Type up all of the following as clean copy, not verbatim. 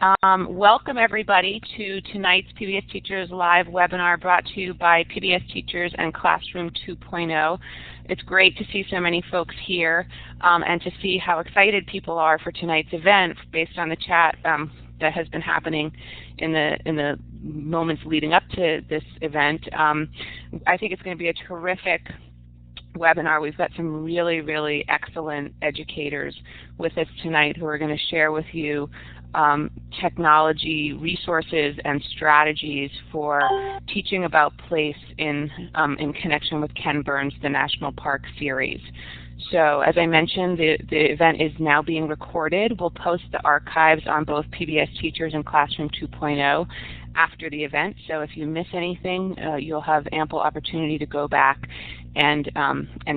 Welcome everybody to tonight's PBS Teachers Live webinar brought to you by PBS Teachers and Classroom 2.0. It's great to see so many folks here and to see how excited people are for tonight's event based on the chat that has been happening in the moments leading up to this event. I think it's going to be a terrific webinar. We've got some really, really excellent educators with us tonight who are going to share with you technology, resources, and strategies for teaching about place in connection with Ken Burns' The National Park Series. So as I mentioned, the event is now being recorded. We'll post the archives on both PBS Teachers and Classroom 2.0 after the event. So if you miss anything, you'll have ample opportunity to go back and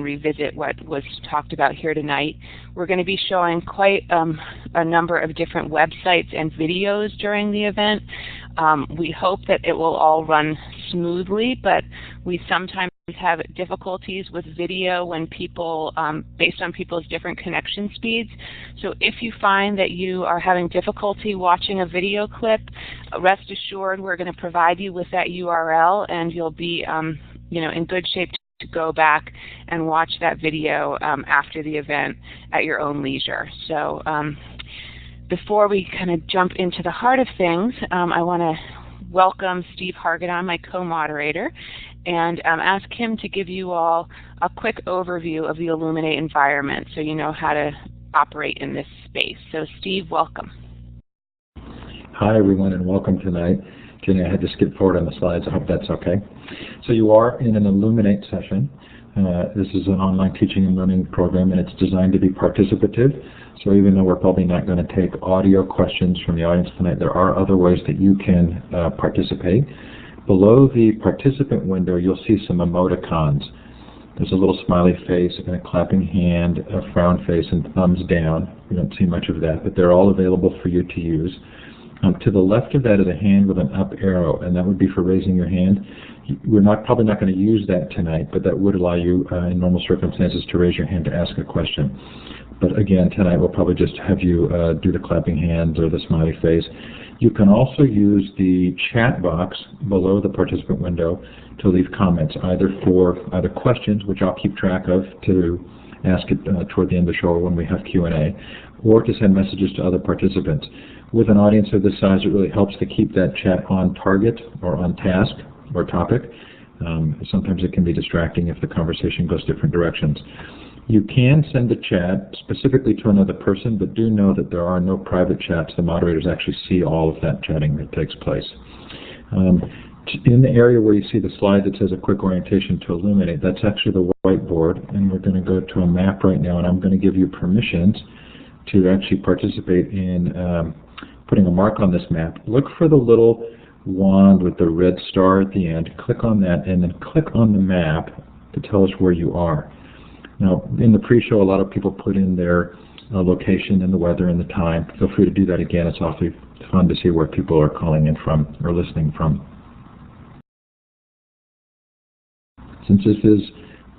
revisit what was talked about here tonight. We're going to be showing quite a number of different websites and videos during the event. We hope that it will all run smoothly, but we sometimes have difficulties with video when people, based on people's different connection speeds. So if you find that you are having difficulty watching a video clip, rest assured we're going to provide you with that URL, and you'll be in good shape to go back and watch that video after the event at your own leisure. So before we kind of jump into the heart of things, I want to welcome Steve Hargadon, my co-moderator, and ask him to give you all a quick overview of the Illuminate environment so you know how to operate in this space. So Steve, welcome. Hi everyone, and welcome tonight. Jenny, I had to skip forward on the slides. I hope that's okay. So you are in an Illuminate session. This is an online teaching and learning program, and it's designed to be participative. So even though we're probably not going to take audio questions from the audience tonight, there are other ways that you can participate. Below the participant window, you'll see some emoticons. There's a little smiley face, and a clapping hand, a frown face, and thumbs down. You don't see much of that, but they're all available for you to use. To the left of that is a hand with an up arrow, and that would be for raising your hand. We're probably not going to use that tonight, but that would allow you in normal circumstances to raise your hand to ask a question. But again, tonight we'll probably just have you do the clapping hands or the smiley face. You can also use the chat box below the participant window to leave comments, either questions, which I'll keep track of to ask it toward the end of the show or when we have Q&A, or to send messages to other participants. With an audience of this size, it really helps to keep that chat on target or on task or topic. Sometimes it can be distracting if the conversation goes different directions. You can send a chat specifically to another person, but do know that there are no private chats. The moderators actually see all of that chatting that takes place. In the area where you see the slide that says a quick orientation to Illuminate, that's actually the whiteboard, and we're going to go to a map right now, and I'm going to give you permissions to actually participate in putting a mark on this map. Look for the little wand with the red star at the end. Click on that, and then click on the map to tell us where you are. Now, in the pre-show, a lot of people put in their location and the weather and the time. Feel free to do that again. It's awfully fun to see where people are calling in from or listening from. Since this is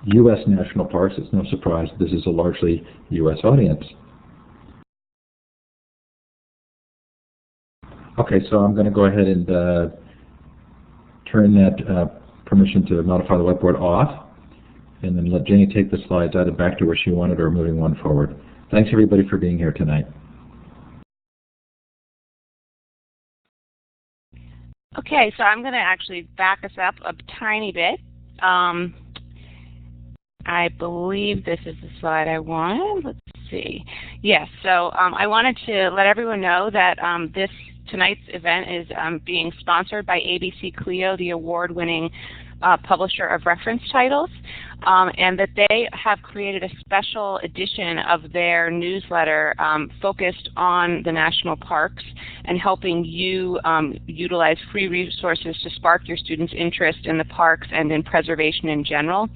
U.S. national parks, it's no surprise this is a largely U.S. audience. Okay, so I'm going to go ahead and turn that permission to modify the whiteboard off, and then let Jenny take the slides either back to where she wanted or moving one forward. Thanks everybody for being here tonight. Okay, so I'm going to actually back us up a tiny bit. I believe this is the slide I wanted. Let's see. Yes, so I wanted to let everyone know that tonight's event is being sponsored by ABC Clio, the award-winning publisher of reference titles, and that they have created a special edition of their newsletter focused on the national parks and helping you utilize free resources to spark your students' interest in the parks and in preservation in general.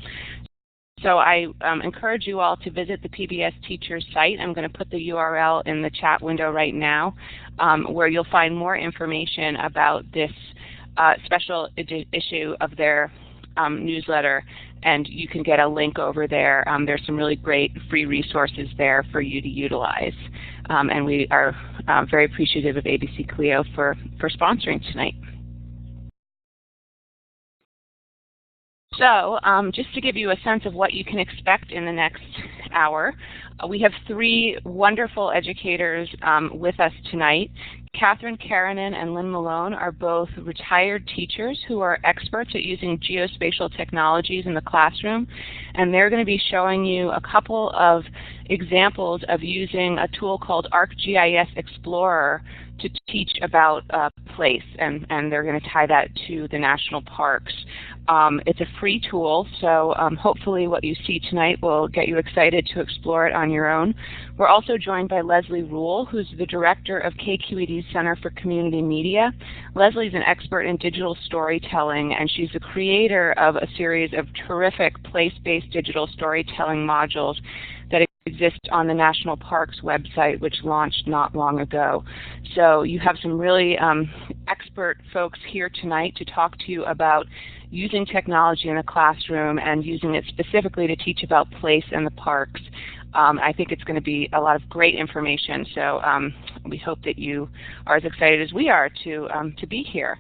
So I encourage you all to visit the PBS Teachers site. I'm going to put the URL in the chat window right now, where you'll find more information about this special issue of their newsletter, and you can get a link over there. There's some really great free resources there for you to utilize. and we are very appreciative of ABC CLIO for sponsoring tonight. So just to give you a sense of what you can expect in the next hour, we have three wonderful educators with us tonight. Catherine Karanen and Lynn Malone are both retired teachers who are experts at using geospatial technologies in the classroom, and they're going to be showing you a couple of examples of using a tool called ArcGIS Explorer to teach about place, and they're going to tie that to the national parks. It's a free tool, so hopefully what you see tonight will get you excited to explore it on your own. We're also joined by Leslie Rule, who's the director of KQED's Center for Community Media. Leslie's an expert in digital storytelling, and she's the creator of a series of terrific place-based digital storytelling modules that exist on the National Parks website, which launched not long ago. So you have some really expert folks here tonight to talk to you about using technology in the classroom and using it specifically to teach about place and the parks. I think it's going to be a lot of great information, so we hope that you are as excited as we are to be here.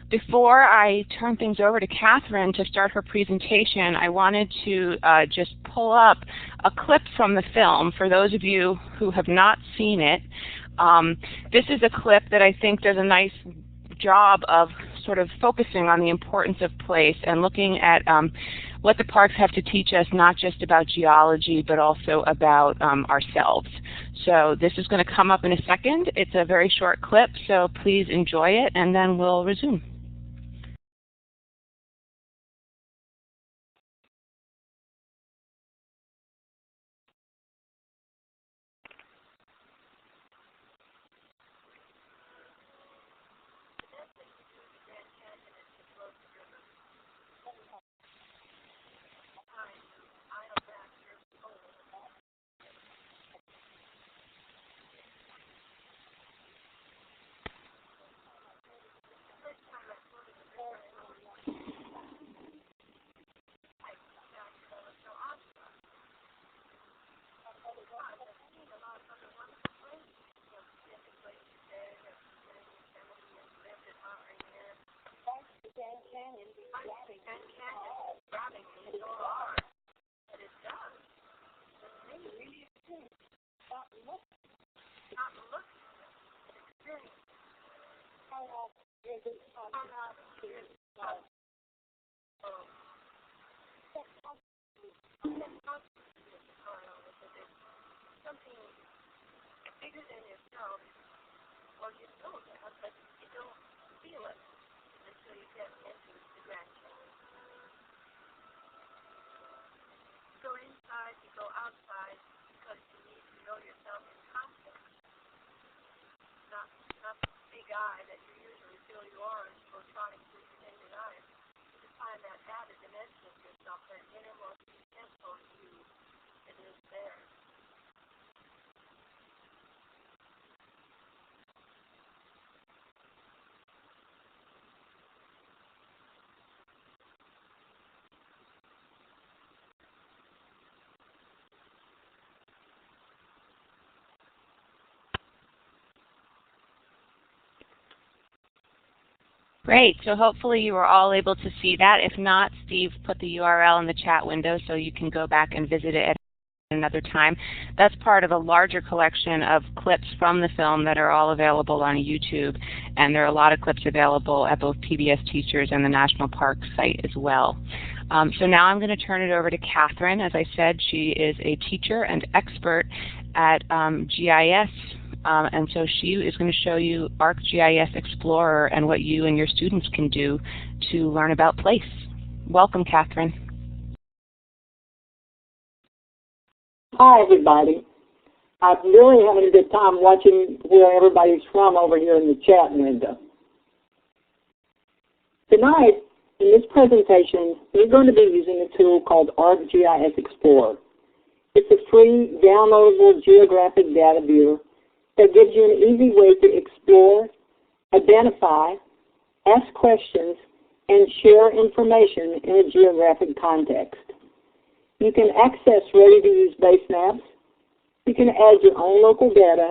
Before I turn things over to Catherine to start her presentation, I wanted to just pull up a clip from the film for those of you who have not seen it. This is a clip that I think does a nice job of sort of focusing on the importance of place and looking at what the parks have to teach us, not just about geology, but also about ourselves. So this is going to come up in a second. It's a very short clip, so please enjoy it, and then we'll resume. Great, so hopefully you were all able to see that. If not, Steve put the URL in the chat window so you can go back and visit it at another time. That's part of a larger collection of clips from the film that are all available on YouTube, and there are a lot of clips available at both PBS Teachers and the National Park site as well. So now I'm going to turn it over to Catherine. As I said, she is a teacher and expert at GIS. And so she is going to show you ArcGIS Explorer and what you and your students can do to learn about place. Welcome, Catherine. Hi, everybody. I'm really having a good time watching where everybody's from over here in the chat window. Tonight, in this presentation, we're going to be using a tool called ArcGIS Explorer. It's a free, downloadable geographic data viewer that gives you an easy way to explore, identify, ask questions, and share information in a geographic context. You can access ready-to-use base maps, you can add your own local data,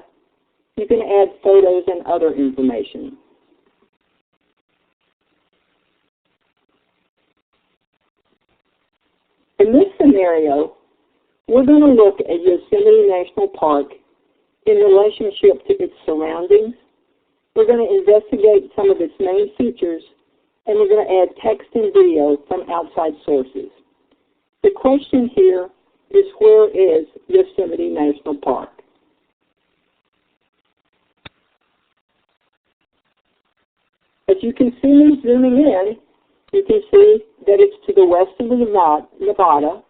You can add photos and other information. In this scenario, we're going to look at Yosemite National Park in relationship to its surroundings. We're going to investigate some of its main features, and we're going to add text and video from outside sources. The question here is, where is Yosemite National Park? As you can see me zooming in, you can see that it's to the west of Nevada.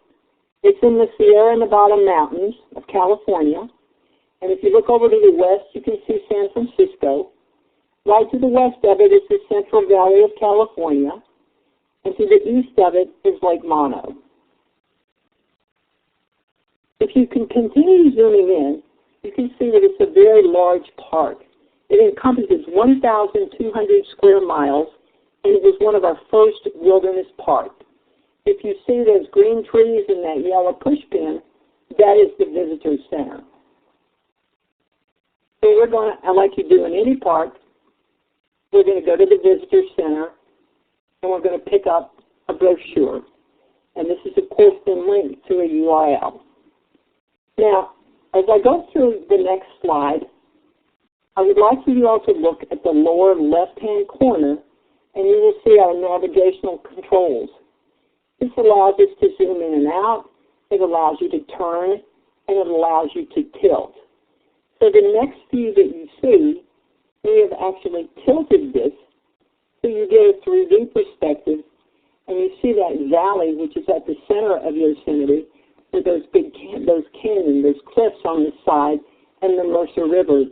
It's in the Sierra Nevada mountains of California. And if you look over to the west, you can see San Francisco. Right to the west of it is the Central Valley of California. And to the east of it is Lake Mono. If you can continue zooming in, you can see that it's a very large park. It encompasses 1,200 square miles, and it was one of our first wilderness parks. If you see those green trees and that yellow pushpin, that is the visitor center. So we're going to, like you do in any park, we're going to go to the visitor center, and we're going to pick up a brochure. And this is, of course, been linked to a URL. Now, as I go through the next slide, I would like for you to also look at the lower left-hand corner, and you will see our navigational controls. This allows us to zoom in and out, it allows you to turn, and it allows you to tilt. So the next view that you see, we have actually tilted this so you get a 3D perspective, and you see that valley, which is at the center of Yosemite, with those big canyons, those cliffs on the side, and the Mercer River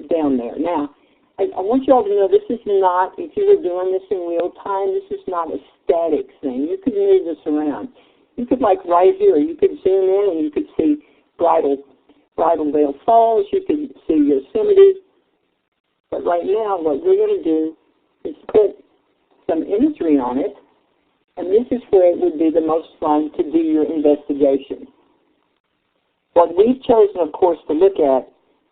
down there. Now, I want you all to know this is not, if you were doing this in real time, this is not a static thing. You could move this around. You could, like right here, you could zoom in and you could see Bridal Veil Falls, you could see Yosemite. But right now, what we're going to do is put some imagery on it, and this is where it would be the most fun to do your investigation. What we've chosen, of course, to look at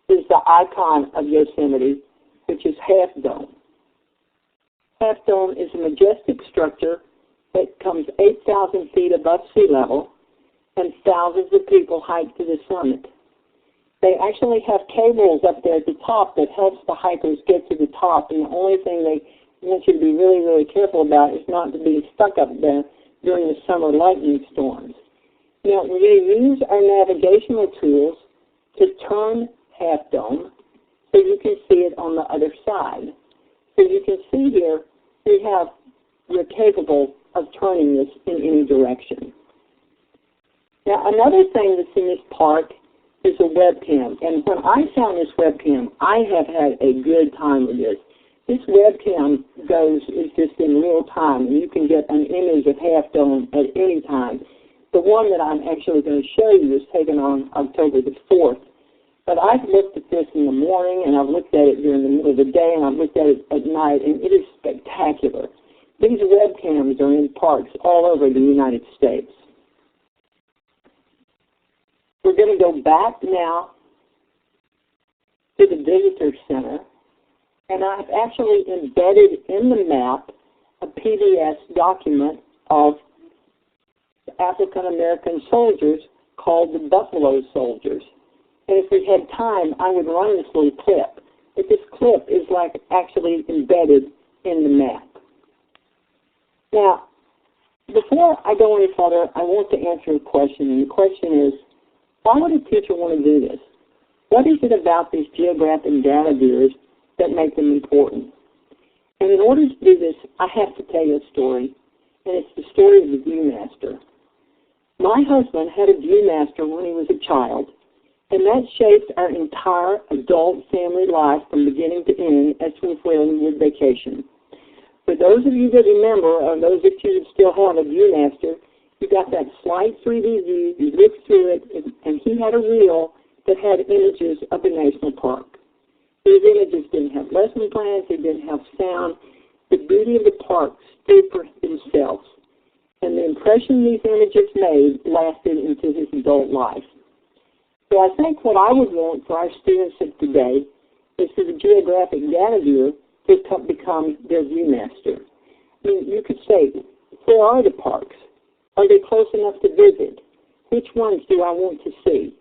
is the icon of Yosemite, which is Half Dome. Half Dome is a majestic structure that comes 8,000 feet above sea level, and thousands of people hike to the summit. They actually have cables up there at the top that helps the hikers get to the top, and the only thing they want you to be really, really careful about is not to be stuck up there during the summer lightning storms. Now, we're going to use our navigational tools to turn Half Dome so you can see it on the other side. So you can see here, we're capable of turning this in any direction. Now, another thing that's in this park is a webcam. And when I found this webcam, I have had a good time with this. This webcam is just in real time, and you can get an image of Half Dome at any time. The one that I'm actually going to show you is taken on October the 4th. But I've looked at this in the morning, and I've looked at it during the middle of the day, and I've looked at it at night, and it is spectacular. These webcams are in parks all over the United States. We're going to go back now to the Visitor Center, and I've actually embedded in the map a PDF document of African American soldiers called the Buffalo Soldiers. And if we had time, I would run this little clip. But this clip is like actually embedded in the map. Now, before I go any further, I want to answer a question. And the question is, why would a teacher want to do this? What is it about these geographic data viewers that make them important? And in order to do this, I have to tell you a story. And it's the story of the Viewmaster. My husband had a Viewmaster when he was a child. And that shaped our entire adult family life from beginning to end as we would vacation. For those of you that remember, or those of you that still have a Viewmaster, you got that slight 3D view, you looked through it, and he had a reel that had images of the national park. These images didn't have lesson plans, they didn't have sound. The beauty of the park stood for themselves. And the impression these images made lasted into his adult life. So I think what I would want for our students of today is for the geographic data viewer to become their viewmaster. You could say, where are the parks? Are they close enough to visit? Which ones do I want to see?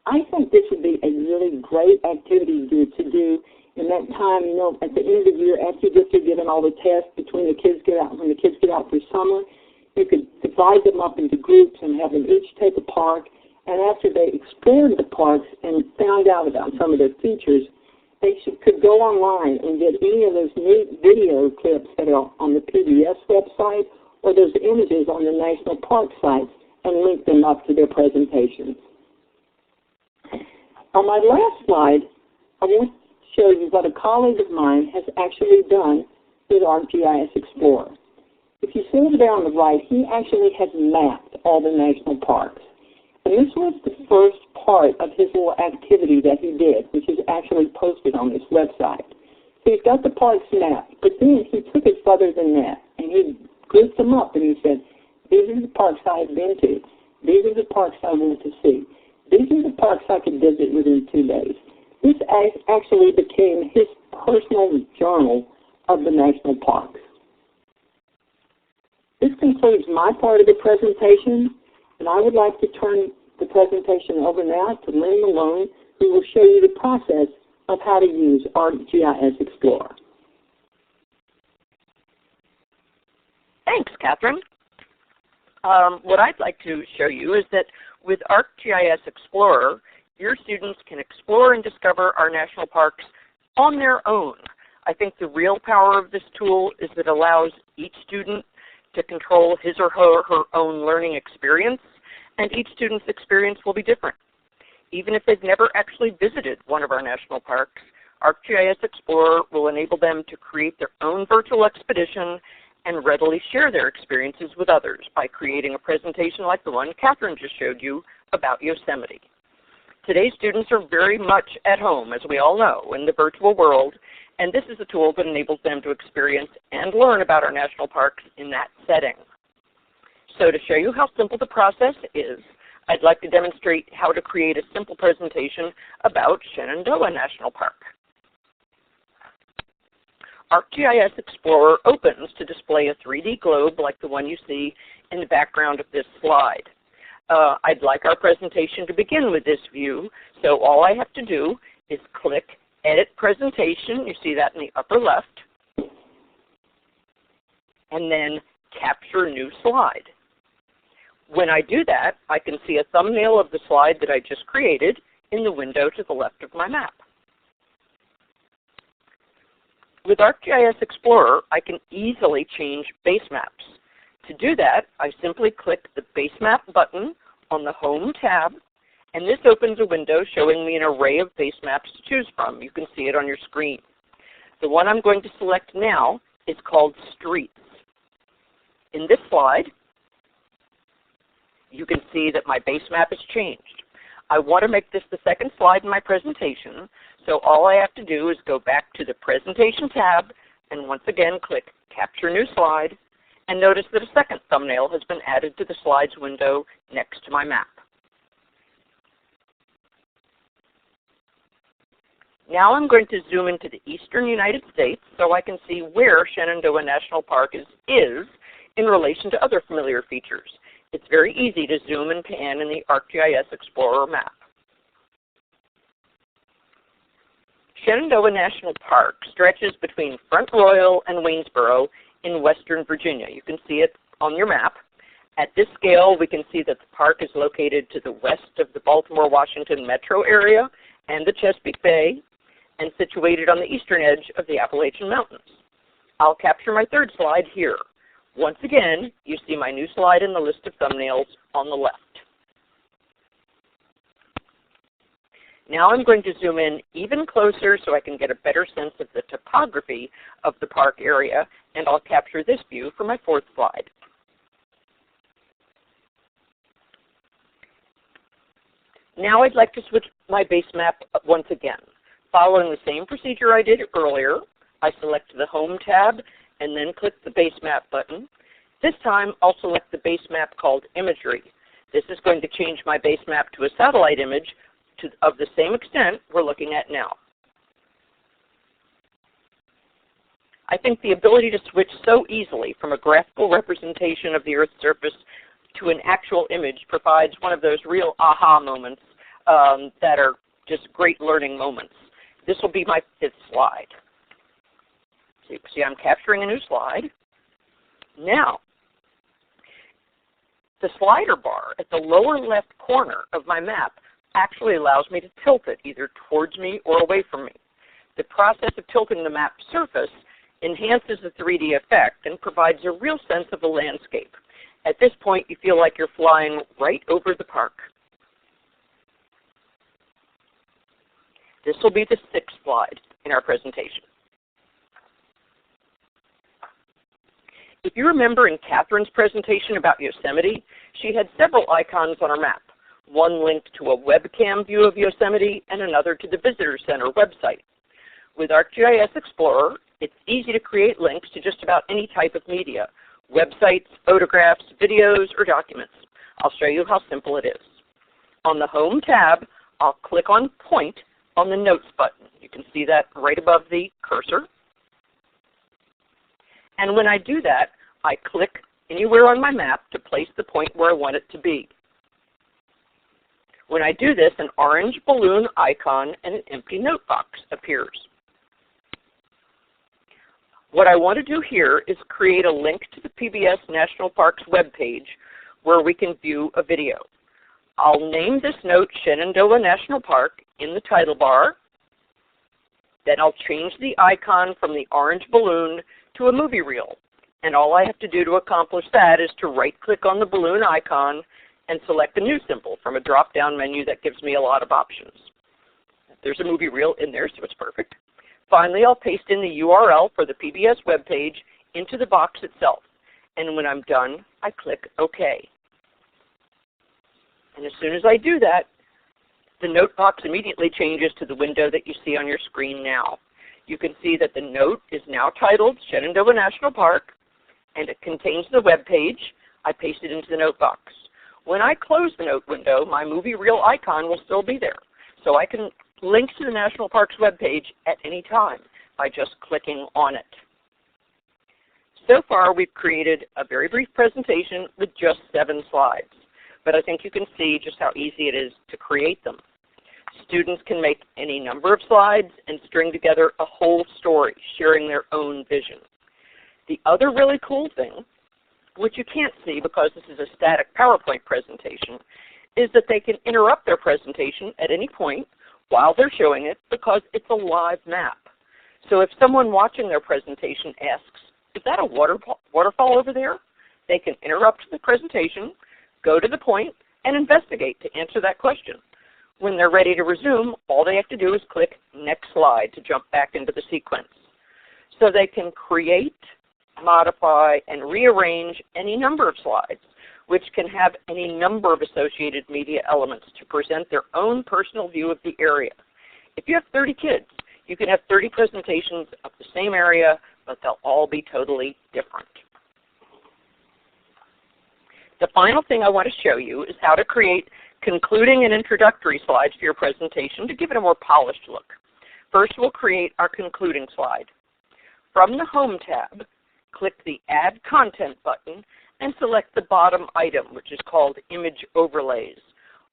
I think this would be a really great activity to do in that time, at the end of the year, after you get through giving all the tests when the kids get out for summer, you could divide them up into groups and have them each take a park. And after they explored the parks and found out about some of their features, they could go online and get any of those neat video clips that are on the PBS website or those images on the National Park sites and link them up to their presentations. On my last slide, I want to show you what a colleague of mine has actually done with ArcGIS Explorer. If you see over there on the right, he actually has mapped all the national parks. And this was the first part of his little activity that he did, which is actually posted on this website. So he's got the parks mapped, but then he took it further than that, and he grouped them up, and he said, these are the parks I have been to. These are the parks I want to see. These are the parks I could visit within 2 days. This actually became his personal journal of the national parks. This concludes my part of the presentation, and I would like to turn the presentation over now to Lynn Malone, who will show you the process of how to use ArcGIS Explorer. Thanks, Catherine. What I'd like to show you is that with ArcGIS Explorer, your students can explore and discover our national parks on their own. I think the real power of this tool is that it allows each student to control his or her own learning experience, and each student's experience will be different. Even if they've never actually visited one of our national parks, ArcGIS Explorer will enable them to create their own virtual expedition and readily share their experiences with others by creating a presentation like the one Catherine just showed you about Yosemite. Today's students are very much at home, as we all know, in the virtual world, and this is a tool that enables them to experience and learn about our national parks in that setting. So to show you how simple the process is, I'd like to demonstrate how to create a simple presentation about Shenandoah National Park. ArcGIS Explorer opens to display a 3D globe like the one you see in the background of this slide. I'd like our presentation to begin with this view, so all I have to do is click Edit Presentation. You see that in the upper left. And then Capture New Slide. When I do that, I can see a thumbnail of the slide that I just created in the window to the left of my map. With ArcGIS Explorer, I can easily change base maps. To do that, I simply click the Base Map button on the Home tab, and this opens a window showing me an array of base maps to choose from. You can see it on your screen. The one I'm going to select now is called Streets. In this slide, you can see that my base map has changed. I want to make this the second slide in my presentation, so all I have to do is go back to the Presentation tab and once again click Capture New Slide, and notice that a second thumbnail has been added to the slides window next to my map. Now I'm going to zoom into the eastern United States so I can see where Shenandoah National Park is in relation to other familiar features. It's very easy to zoom and pan in the ArcGIS Explorer map. Shenandoah National Park stretches between Front Royal and Waynesboro in western Virginia. You can see it on your map. At this scale, we can see that the park is located to the west of the Baltimore-Washington metro area and the Chesapeake Bay, and situated on the eastern edge of the Appalachian Mountains. I'll capture my third slide here. Once again, you see my new slide in the list of thumbnails on the left. Now I'm going to zoom in even closer so I can get a better sense of the topography of the park area, and I'll capture this view for my fourth slide. Now I'd like to switch my base map once again. Following the same procedure I did earlier, I select the Home tab and then click the Base Map button. This time I'll select the base map called Imagery. This is going to change my base map to a satellite image of the same extent we're looking at now. I think the ability to switch so easily from a graphical representation of the Earth's surface to an actual image provides one of those real aha moments that are just great learning moments. This will be my 5th slide. So you can see I'm capturing a new slide. Now, the slider bar at the lower left corner of my map actually allows me to tilt it either towards me or away from me. The process of tilting the map surface enhances the 3D effect and provides a real sense of the landscape. At this point, you feel like you're flying right over the park. This will be the 6th slide in our presentation. If you remember in Catherine's presentation about Yosemite, she had several icons on her map, one linked to a webcam view of Yosemite and another to the Visitor Center website. With ArcGIS Explorer, it's easy to create links to just about any type of media, websites, photographs, videos, or documents. I'll show you how simple it is. On the Home tab, I'll click on Point on the Notes button. You can see that right above the cursor. And when I do that, I click anywhere on my map to place the point where I want it to be. When I do this, an orange balloon icon and an empty note box appears. What I want to do here is create a link to the PBS National Parks webpage where we can view a video. I'll name this note Shenandoah National Park in the title bar. Then I'll change the icon from the orange balloon to a movie reel. And all I have to do to accomplish that is to right-click on the balloon icon and select a new symbol from a drop-down menu that gives me a lot of options. There's a movie reel in there, so it's perfect. Finally, I'll paste in the URL for the PBS webpage into the box itself. And when I'm done, I click OK. And as soon as I do that, the note box immediately changes to the window that you see on your screen now. You can see that the note is now titled Shenandoah National Park, and it contains the web page. I paste it into the note box. When I close the note window, my movie reel icon will still be there. So I can link to the National Parks web page at any time by just clicking on it. So far, we've created a very brief presentation with just 7 slides. But I think you can see just how easy it is to create them. Students can make any number of slides and string together a whole story, sharing their own vision. The other really cool thing, which you can't see because this is a static PowerPoint presentation, is that they can interrupt their presentation at any point while they're showing it because it's a live map. So if someone watching their presentation asks, is that a waterfall over there? They can interrupt the presentation, go to the point, and investigate to answer that question. When they're ready to resume, all they have to do is click Next Slide to jump back into the sequence. So they can create, modify, and rearrange any number of slides, which can have any number of associated media elements to present their own personal view of the area. If you have 30 kids, you can have 30 presentations of the same area, but they'll all be totally different. The final thing I want to show you is how to create concluding and introductory slides for your presentation to give it a more polished look. First, we'll create our concluding slide. From the Home tab, click the Add Content button and select the bottom item, which is called Image Overlays.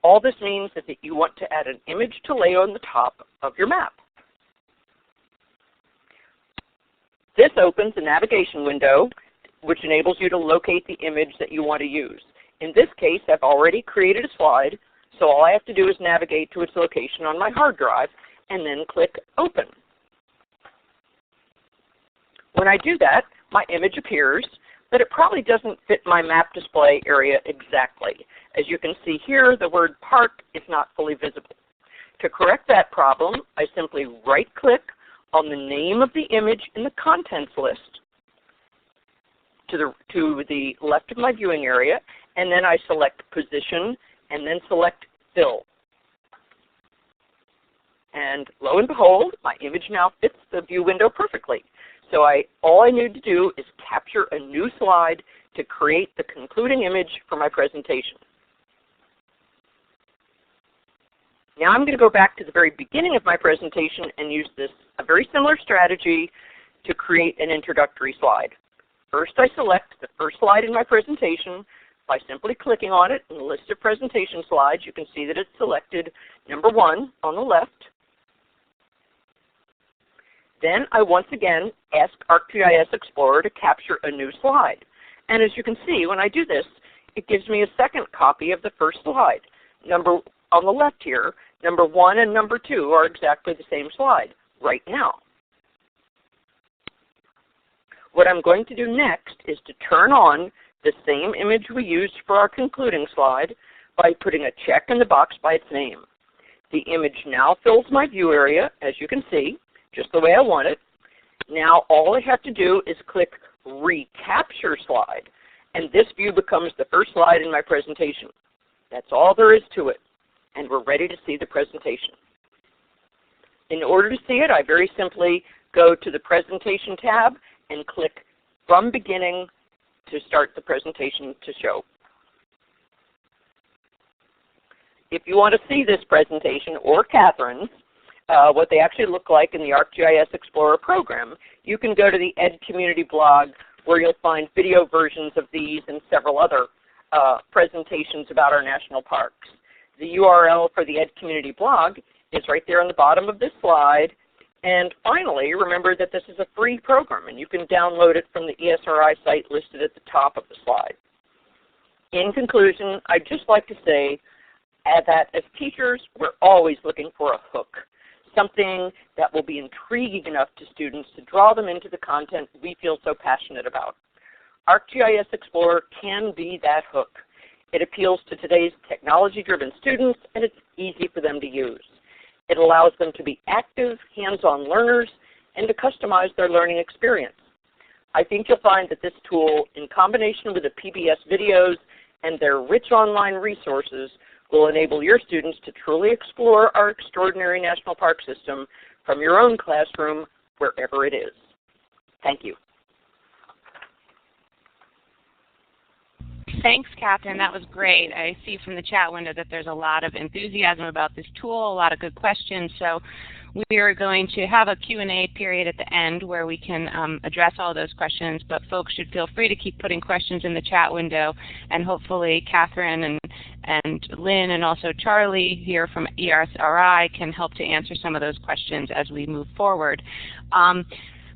All this means is that you want to add an image to lay on the top of your map. This opens a navigation window which enables you to locate the image that you want to use. In this case, I've already created a slide, so all I have to do is navigate to its location on my hard drive and then click Open. When I do that, my image appears, but it probably doesn't fit my map display area exactly. As you can see here, the word park is not fully visible. To correct that problem, I simply right-click on the name of the image in the contents list to the left of my viewing area, and then I select Position, and then select Fill. And lo and behold, my image now fits the view window perfectly. So all I need to do is capture a new slide to create the concluding image for my presentation. Now I'm going to go back to the very beginning of my presentation and use a very similar strategy to create an introductory slide. First, I select the first slide in my presentation by simply clicking on it in the list of presentation slides. You can see that it's selected number 1 on the left. Then I once again ask ArcGIS Explorer to capture a new slide. And as you can see, when I do this, it gives me a second copy of the first slide. On the left here, number 1 and number 2 are exactly the same slide right now. What I'm going to do next is to turn on the same image we used for our concluding slide by putting a check in the box by its name. The image now fills my view area, as you can see, just the way I want it. Now all I have to do is click Recapture Slide, and this view becomes the first slide in my presentation. That's all there is to it, and we're ready to see the presentation. In order to see it, I very simply go to the Presentation tab and click From Beginning to start the presentation to show. If you want to see this presentation or Catherine's, what they actually look like in the ArcGIS Explorer program, you can go to the Ed Community blog where you'll find video versions of these and several other presentations about our national parks. The URL for the Ed Community blog is right there on the bottom of this slide. And finally, remember that this is a free program, and you can download it from the ESRI site listed at the top of the slide. In conclusion, I'd just like to say that as teachers, we're always looking for a hook, something that will be intriguing enough to students to draw them into the content we feel so passionate about. ArcGIS Explorer can be that hook. It appeals to today's technology-driven students, and it's easy for them to use. It allows them to be active, hands-on learners and to customize their learning experience. I think you'll find that this tool, in combination with the PBS videos and their rich online resources, will enable your students to truly explore our extraordinary national park system from your own classroom, wherever it is. Thank you. Thanks, Catherine. That was great. I see from the chat window that there's a lot of enthusiasm about this tool, a lot of good questions. So we are going to have a Q&A period at the end where we can address all those questions, but folks should feel free to keep putting questions in the chat window, and hopefully Catherine and Lynn and also Charlie here from ESRI can help to answer some of those questions as we move forward.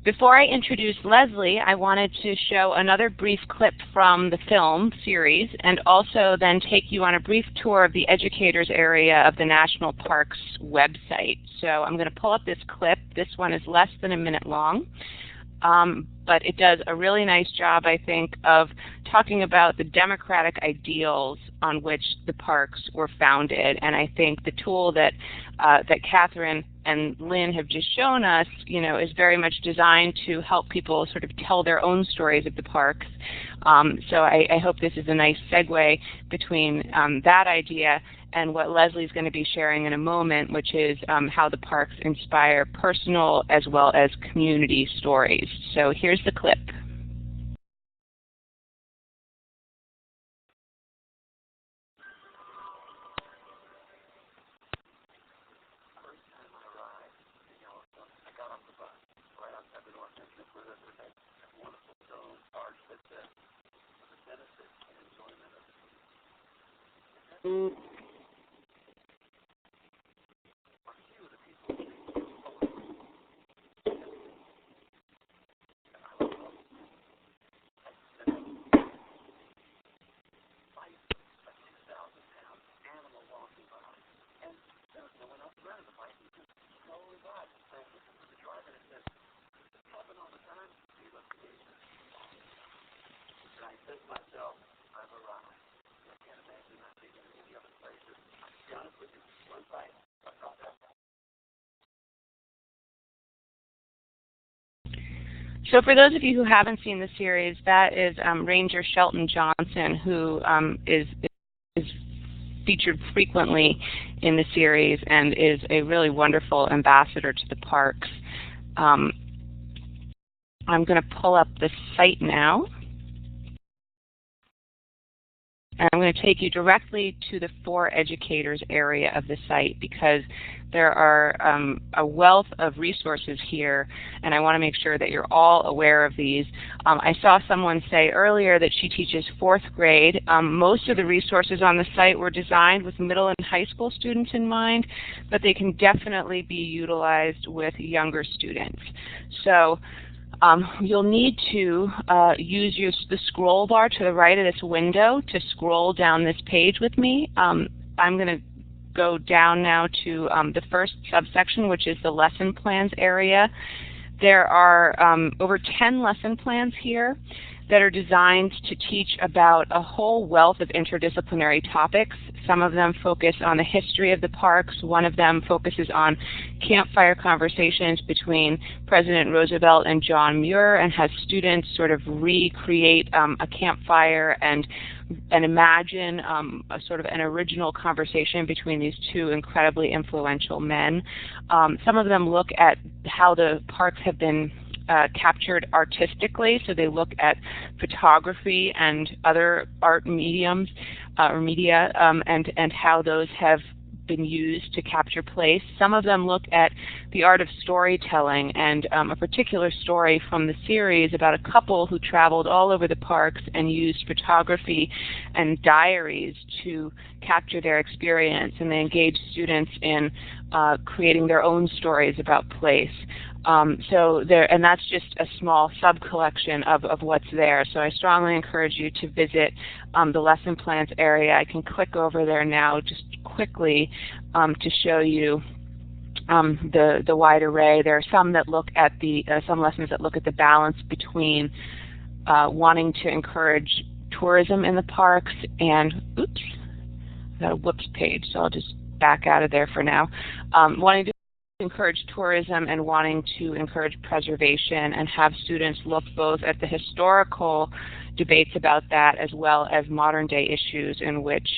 Before I introduce Leslie, I wanted to show another brief clip from the film series and also then take you on a brief tour of the educators area of the National Parks website. So I'm going to pull up this clip. This one is less than a minute long, but it does a really nice job, I think, of talking about the democratic ideals on which the parks were founded. And I think the tool that Catherine and Lynn have just shown us, is very much designed to help people sort of tell their own stories of the parks. So I hope this is a nice segue between that idea and what Leslie's going to be sharing in a moment, which is how the parks inspire personal as well as community stories. So here's the clip. So for those of you who haven't seen the series, that is Ranger Shelton Johnson, who is featured frequently in the series and is a really wonderful ambassador to the parks. I'm going to pull up the site now. And I'm going to take you directly to the For Educators area of the site because there are a wealth of resources here, and I want to make sure that you're all aware of these. I saw someone say earlier that she teaches 4th grade. Most of the resources on the site were designed with middle and high school students in mind, but they can definitely be utilized with younger students. So you'll need to use the scroll bar to the right of this window to scroll down this page with me. I'm going to go down now to the first subsection, which is the lesson plans area. There are over 10 lesson plans here that are designed to teach about a whole wealth of interdisciplinary topics. Some of them focus on the history of the parks. One of them focuses on campfire conversations between President Roosevelt and John Muir, and has students sort of recreate a campfire and imagine a sort of an original conversation between these two incredibly influential men. Some of them look at how the parks have been captured artistically, so they look at photography and other art mediums or media and how those have been used to capture place. Some of them look at the art of storytelling, and a particular story from the series about a couple who traveled all over the parks and used photography and diaries to capture their experience, and they engage students in creating their own stories about place. And that's just a small sub-collection of what's there. So I strongly encourage you to visit the lesson plans area. I can click over there now just quickly to show you the wide array. There are some that look at some lessons that look at the balance between wanting to encourage tourism in the parks and, oops, I got a whoops page, so I'll just back out of there for now. Wanting to encourage tourism and wanting to encourage preservation, and have students look both at the historical debates about that as well as modern day issues in which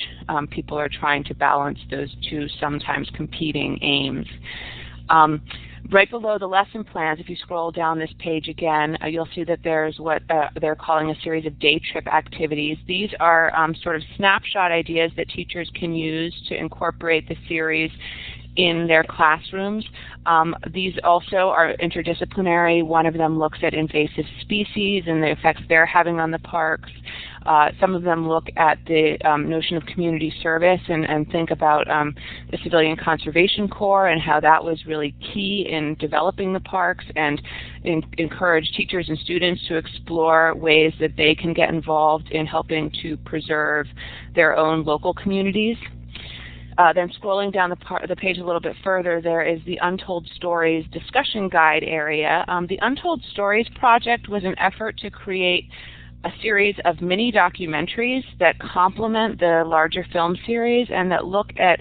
people are trying to balance those two sometimes competing aims. Right below the lesson plans, if you scroll down this page again, you'll see that there's what they're calling a series of day trip activities. These are sort of snapshot ideas that teachers can use to incorporate the series in their classrooms. These also are interdisciplinary. One of them looks at invasive species and the effects they're having on the parks. Some of them look at the notion of community service and think about the Civilian Conservation Corps and how that was really key in developing the parks, and encourage teachers and students to explore ways that they can get involved in helping to preserve their own local communities. Then scrolling down the page a little bit further, there is the Untold Stories discussion guide area. The Untold Stories project was an effort to create a series of mini documentaries that complement the larger film series and that look at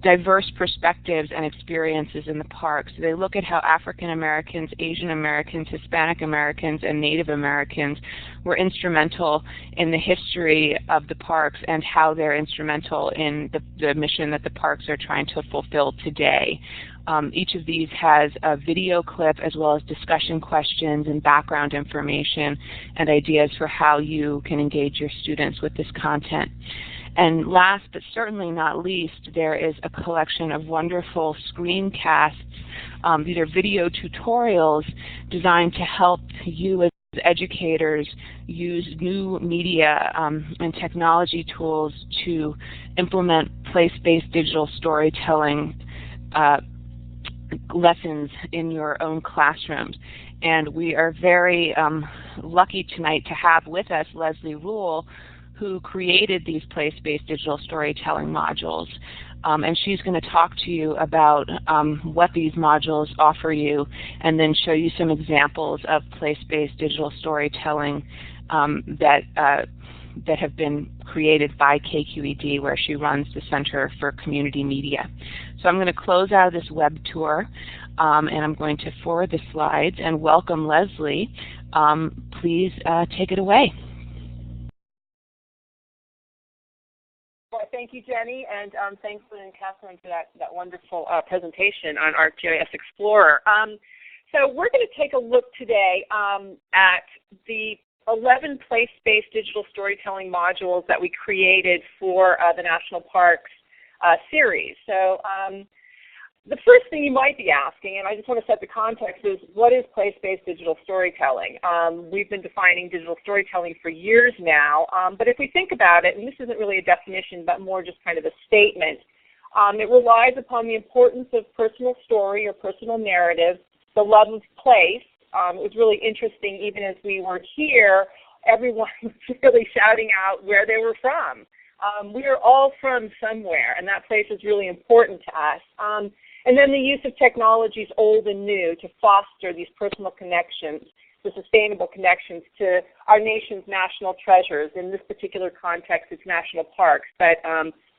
diverse perspectives and experiences in the parks. So they look at how African Americans, Asian Americans, Hispanic Americans, and Native Americans were instrumental in the history of the parks and how they're instrumental in the mission that the parks are trying to fulfill today. Each of these has a video clip as well as discussion questions and background information and ideas for how you can engage your students with this content. And last but certainly not least, there is a collection of wonderful screencasts. These are video tutorials designed to help you as educators use new media and technology tools to implement place-based digital storytelling lessons in your own classrooms. And we are very lucky tonight to have with us Leslie Rule, who created these place-based digital storytelling modules. And she's going to talk to you about what these modules offer you, and then show you some examples of place-based digital storytelling that have been created by KQED, where she runs the Center for Community Media. So I'm going to close out of this web tour, and I'm going to forward the slides and welcome Leslie. Please take it away. Well, thank you, Jenny, and thanks, Lynn and Catherine, for that wonderful presentation on ArcGIS Explorer. So we're going to take a look today at the 11 place-based digital storytelling modules that we created for the National Parks series. So the first thing you might be asking, and I just want to set the context, is what is place-based digital storytelling? We've been defining digital storytelling for years now, but if we think about it, and this isn't really a definition, but more just kind of a statement, it relies upon the importance of personal story or personal narrative, the love of place. It was really interesting, even as we were here, everyone was really shouting out where they were from. We are all from somewhere, and that place is really important to us. And then the use of technologies old and new to foster these personal connections, the sustainable connections to our nation's national treasures. In this particular context, it's national parks, but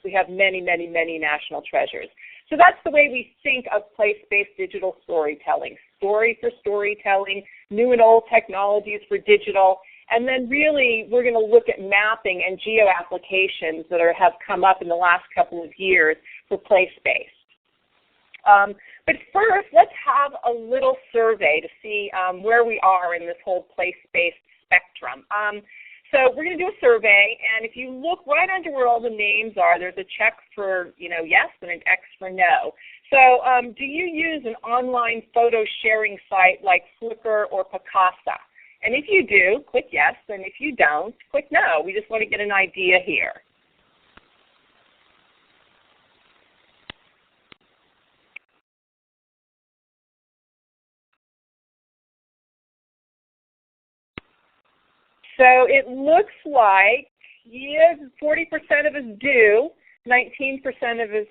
we have many, many, many national treasures. So that's the way we think of place-based digital storytelling. Story for storytelling, new and old technologies for digital, and then really we're going to look at mapping and geo applications that have come up in the last couple of years for place-based. But first, let's have a little survey to see where we are in this whole place-based spectrum. So we're going to do a survey, and if you look right under where all the names are, there's a check for yes and an X for no. So do you use an online photo sharing site like Flickr or Picasa? And if you do, click yes, and if you don't, click no. We just want to get an idea here. So it looks like 40% of us do, 19% of us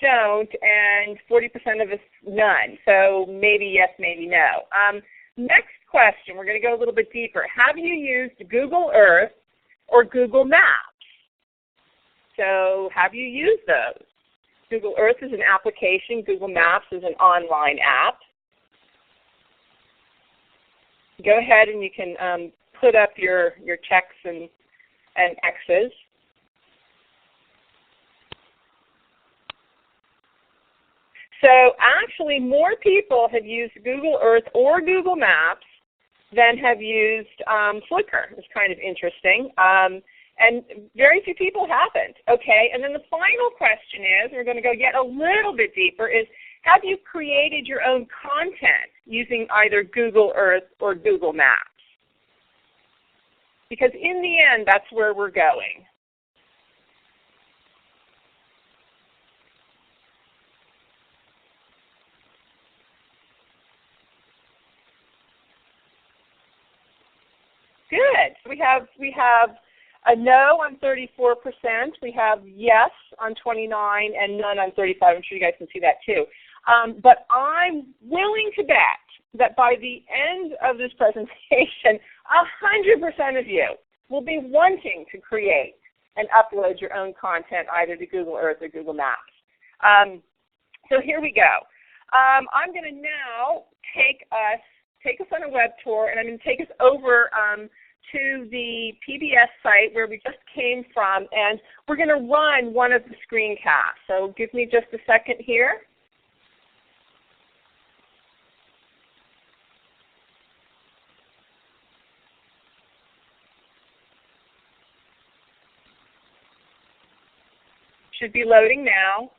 don't, and 40% of us none. So maybe yes, maybe no. Next question, we're going to go a little bit deeper. Have you used Google Earth or Google Maps? So have you used those? Google Earth is an application. Google Maps is an online app. Go ahead and you can put up your checks and X's. So actually more people have used Google Earth or Google Maps than have used Flickr. It's kind of interesting. And very few people haven't. Okay, and then the final question is, we're going to go yet a little bit deeper, is have you created your own content using either Google Earth or Google Maps? Because in the end, that's where we're going. Good. So we have a no on 34%. We have yes on 29 and none on 35. I'm sure you guys can see that too. But I'm willing to bet that by the end of this presentation, 100% of you will be wanting to create and upload your own content either to Google Earth or Google Maps. So here we go. I'm going to now take us on a web tour, and I'm going to take us over to the PBS site where we just came from, and we're going to run one of the screencasts. So give me just a second here. Should be loading now.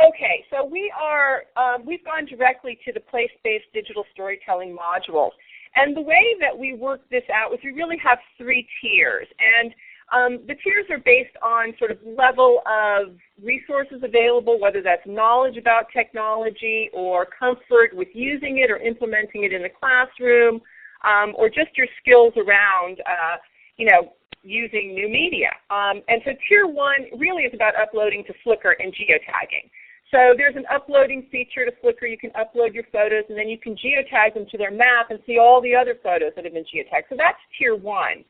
Okay, so we've gone directly to the place-based digital storytelling modules. And the way that we work this out is we really have 3 tiers. And the tiers are based on sort of level of resources available, whether that's knowledge about technology or comfort with using it or implementing it in the classroom, or just your skills around, using new media. And so tier 1 really is about uploading to Flickr and geotagging. So there's an uploading feature to Flickr. You can upload your photos, and then you can geotag them to their map and see all the other photos that have been geotagged. So that's tier 1.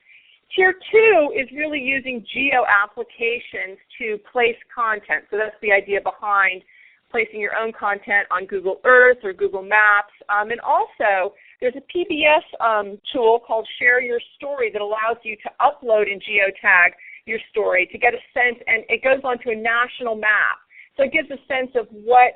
Tier 2 is really using geo applications to place content. So that's the idea behind placing your own content on Google Earth or Google Maps. And also, there's a PBS tool called Share Your Story that allows you to upload and geotag your story to get a sense, and it goes onto a national map. So it gives a sense of what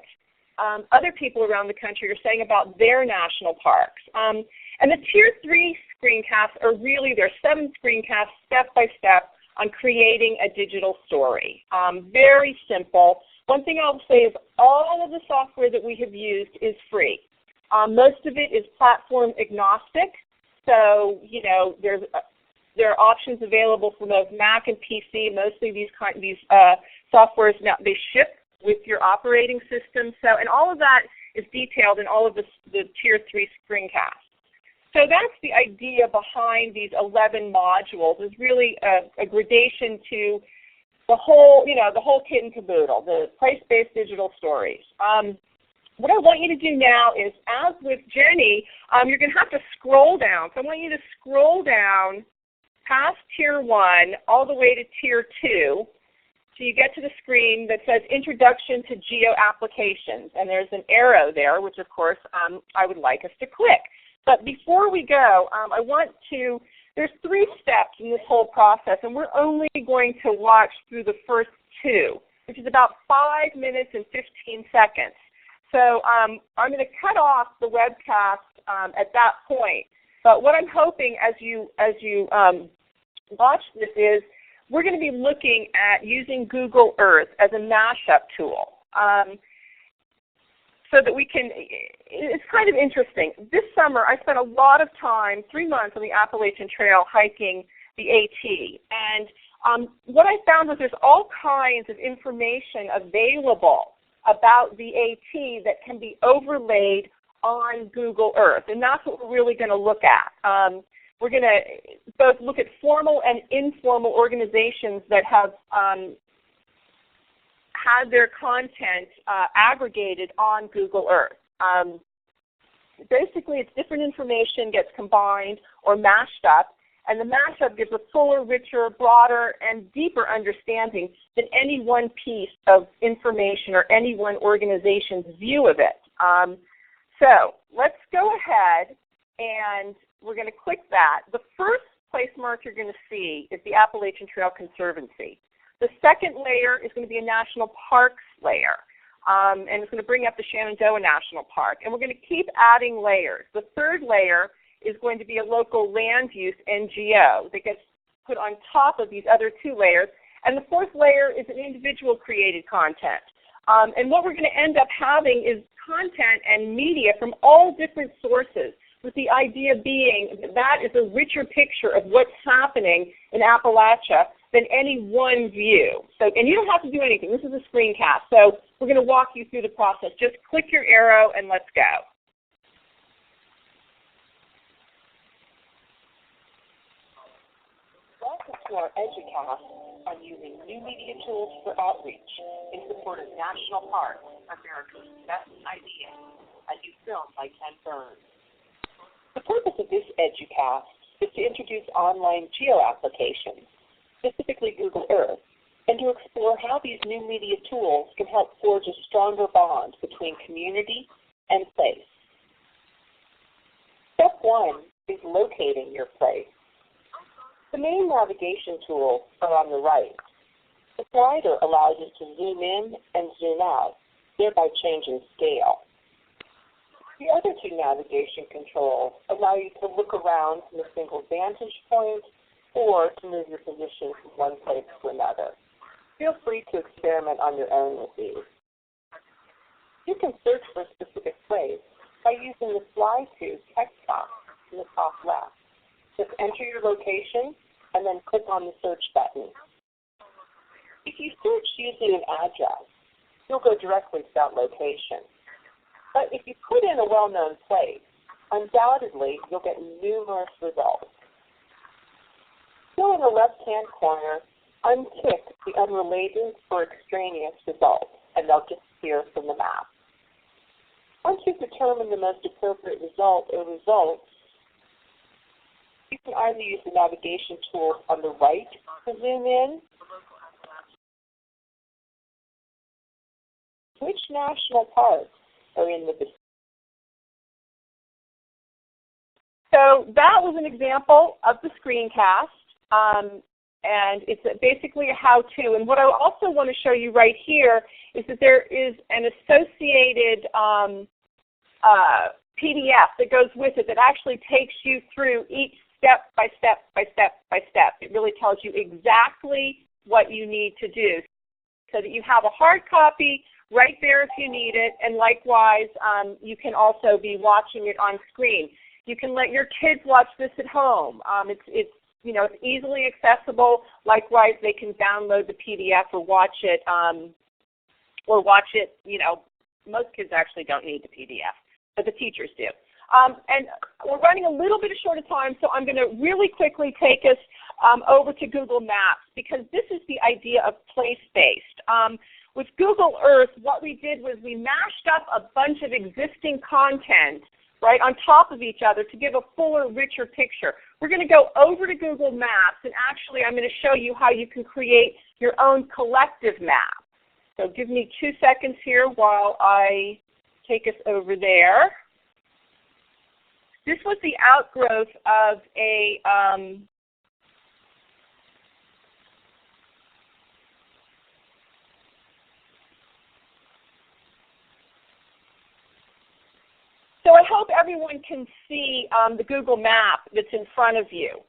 other people around the country are saying about their national parks. And the Tier 3 screencasts are really, there are 7 screencasts step by step on creating a digital story. Very simple. One thing I'll say is all of the software that we have used is free. Most of it is platform agnostic. So, you know, there are options available for both Mac and PC. Mostly these softwares now, they ship with your operating system. So, and all of that is detailed in all of the Tier 3 screencasts. So that's the idea behind these 11 modules, is really a gradation to the whole, you know, the whole kit and caboodle, the place-based digital stories. What I want you to do now is, as with Jenny, you're going to have to scroll down. So I want you to scroll down past Tier 1 all the way to Tier 2. So you get to the screen that says Introduction to Geo Applications, and there's an arrow there, which of course I would like us to click. But before we go, I want to, there's 3 steps in this whole process, and we're only going to watch through the first 2, which is about 5 minutes and 15 seconds. So I'm going to cut off the webcast at that point. But what I'm hoping as you watch this is, we're going to be looking at using Google Earth as a mashup tool. So that we can, it's kind of interesting. This summer I spent a lot of time, 3 months, on the Appalachian Trail hiking the AT. And what I found was there's all kinds of information available about the AT that can be overlaid on Google Earth. And that's what we're really going to look at. We're going to both look at formal and informal organizations that have had their content aggregated on Google Earth. Basically, it's different information gets combined or mashed up, and the mashup gives a fuller, richer, broader, and deeper understanding than any one piece of information or any one organization's view of it. So let's go ahead and we're going to click that. The first place mark you're going to see is the Appalachian Trail Conservancy. The second layer is going to be a national parks layer, and it's going to bring up the Shenandoah National Park. And we're going to keep adding layers. The third layer is going to be a local land use NGO that gets put on top of these other 2 layers. And the fourth layer is an individual created content. And what we're going to end up having is content and media from all different sources, with the idea being that that is a richer picture of what's happening in Appalachia than any one view. So, and you don't have to do anything. This is a screencast. So we're going to walk you through the process. Just click your arrow and let's go. Welcome to our EduCast on using new media tools for outreach in support of National Parks, America's Best Ideas, a new film by Ken Burns. The purpose of this EduCast is to introduce online geo applications, specifically Google Earth, and to explore how these new media tools can help forge a stronger bond between community and place. Step 1 is locating your place. The main navigation tools are on the right. The slider allows you to zoom in and zoom out, thereby changing scale. The other 2 navigation controls allow you to look around from a single vantage point or to move your position from one place to another. Feel free to experiment on your own with these. You can search for a specific place by using the Fly To text box in the top left. Just enter your location and then click on the search button. If you search using an address, you'll go directly to that location. But if you put in a well-known place, undoubtedly you'll get numerous results. Still in the left-hand corner, untick the unrelated or extraneous results, and they'll disappear from the map. Once you've determined the most appropriate result or results, you can either use the navigation tool on the right to zoom in. Which national parks are in the vicinity? So that was an example of the screencast, and it's basically a how-to. And what I also want to show you right here is that there is an associated PDF that goes with it that actually takes you through each step by step by step by step. It really tells you exactly what you need to do so that you have a hard copy right there if you need it, and likewise you can also be watching it on screen. You can let your kids watch this at home. It's easily accessible. Likewise, they can download the PDF or watch it. Most kids actually don't need the PDF, but the teachers do. And we're running a little bit short of time, so I'm going to really quickly take us over to Google Maps, because this is the idea of place-based. With Google Earth, what we did was we mashed up a bunch of existing content right on top of each other to give a fuller, richer picture. We're going to go over to Google Maps, and actually I'm going to show you how you can create your own collective map. So give me 2 seconds here while I take us over there. This was the outgrowth of a So I hope everyone can see the Google map that's in front of you.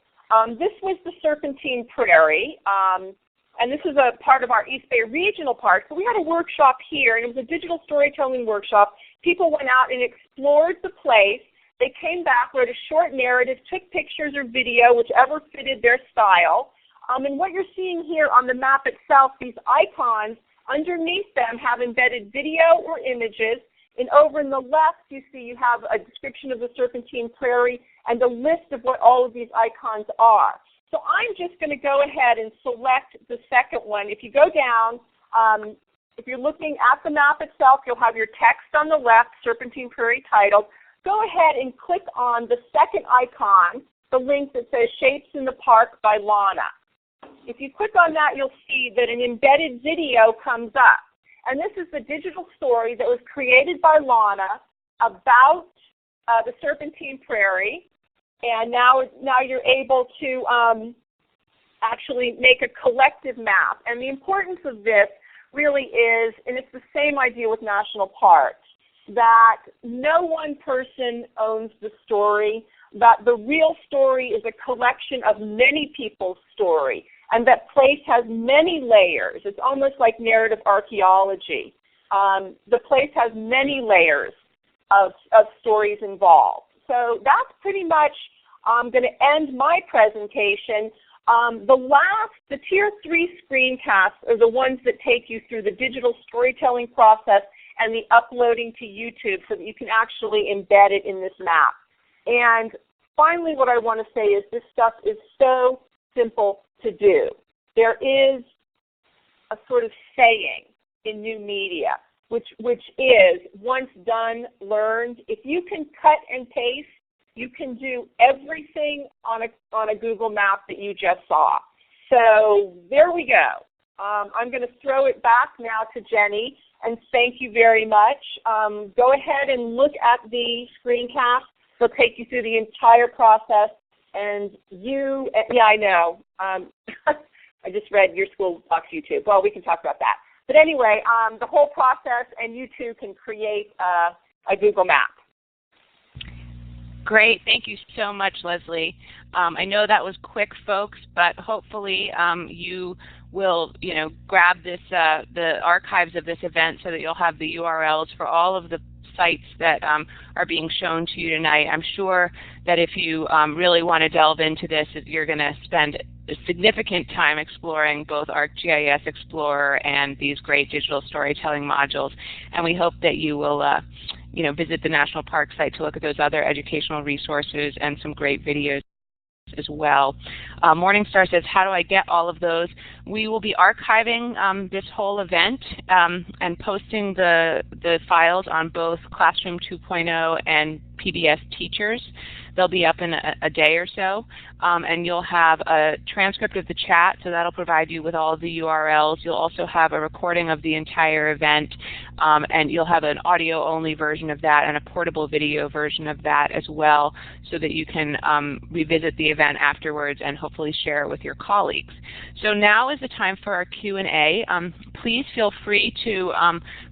This was the Serpentine Prairie, and this is a part of our East Bay Regional Park. So we had a workshop here, and it was a digital storytelling workshop. People went out and explored the place. They came back, wrote a short narrative, took pictures or video, whichever fitted their style. And what you're seeing here on the map itself, these icons, underneath them have embedded video or images. And over in the left, you see you have a description of the Serpentine Prairie and a list of what all of these icons are. So I'm just going to go ahead and select the second one. If you go down, if you're looking at the map itself, you'll have your text on the left, Serpentine Prairie titled. Go ahead and click on the second icon, the link that says Shapes in the Park by Lana. If you click on that, you'll see that an embedded video comes up. And this is the digital story that was created by Lana about the Serpentine Prairie. And now you're able to actually make a collective map. And the importance of this really is, and it's the same idea with national parks, that no one person owns the story, that the real story is a collection of many people's story, and that place has many layers. It's almost like narrative archaeology. The place has many layers of stories involved. So that's pretty much going to end my presentation. The Tier 3 screencasts are the ones that take you through the digital storytelling process and the uploading to YouTube so that you can actually embed it in this map. And finally, what I want to say is this stuff is so simple to do. There is a sort of saying in new media, which is, once done, learned. If you can cut and paste, you can do everything on a Google map that you just saw. So there we go. I'm going to throw it back now to Jenny, and thank you very much. Go ahead and look at the screencast. They'll take you through the entire process. And yeah, I know. I just read your school blocks YouTube. Well, we can talk about that. But anyway, the whole process, and you too can create a Google map. Great. Thank you so much, Leslie. I know that was quick, folks, but hopefully you will, grab this the archives of this event so that you'll have the URLs for all of the sites that are being shown to you tonight. I'm sure that if you really want to delve into this, you're going to spend a significant time exploring both ArcGIS Explorer and these great digital storytelling modules. And we hope that you will visit the National Park site to look at those other educational resources and some great videos as well. Morningstar says, how do I get all of those? We will be archiving this whole event and posting the files on both Classroom 2.0 and PBS Teachers. They'll be up in a day or so, and you'll have a transcript of the chat, so that'll provide you with all of the URLs. You'll also have a recording of the entire event, and you'll have an audio-only version of that and a portable video version of that as well, so that you can revisit the event afterwards and hopefully share it with your colleagues. So now is the time for our Q&A. please feel free to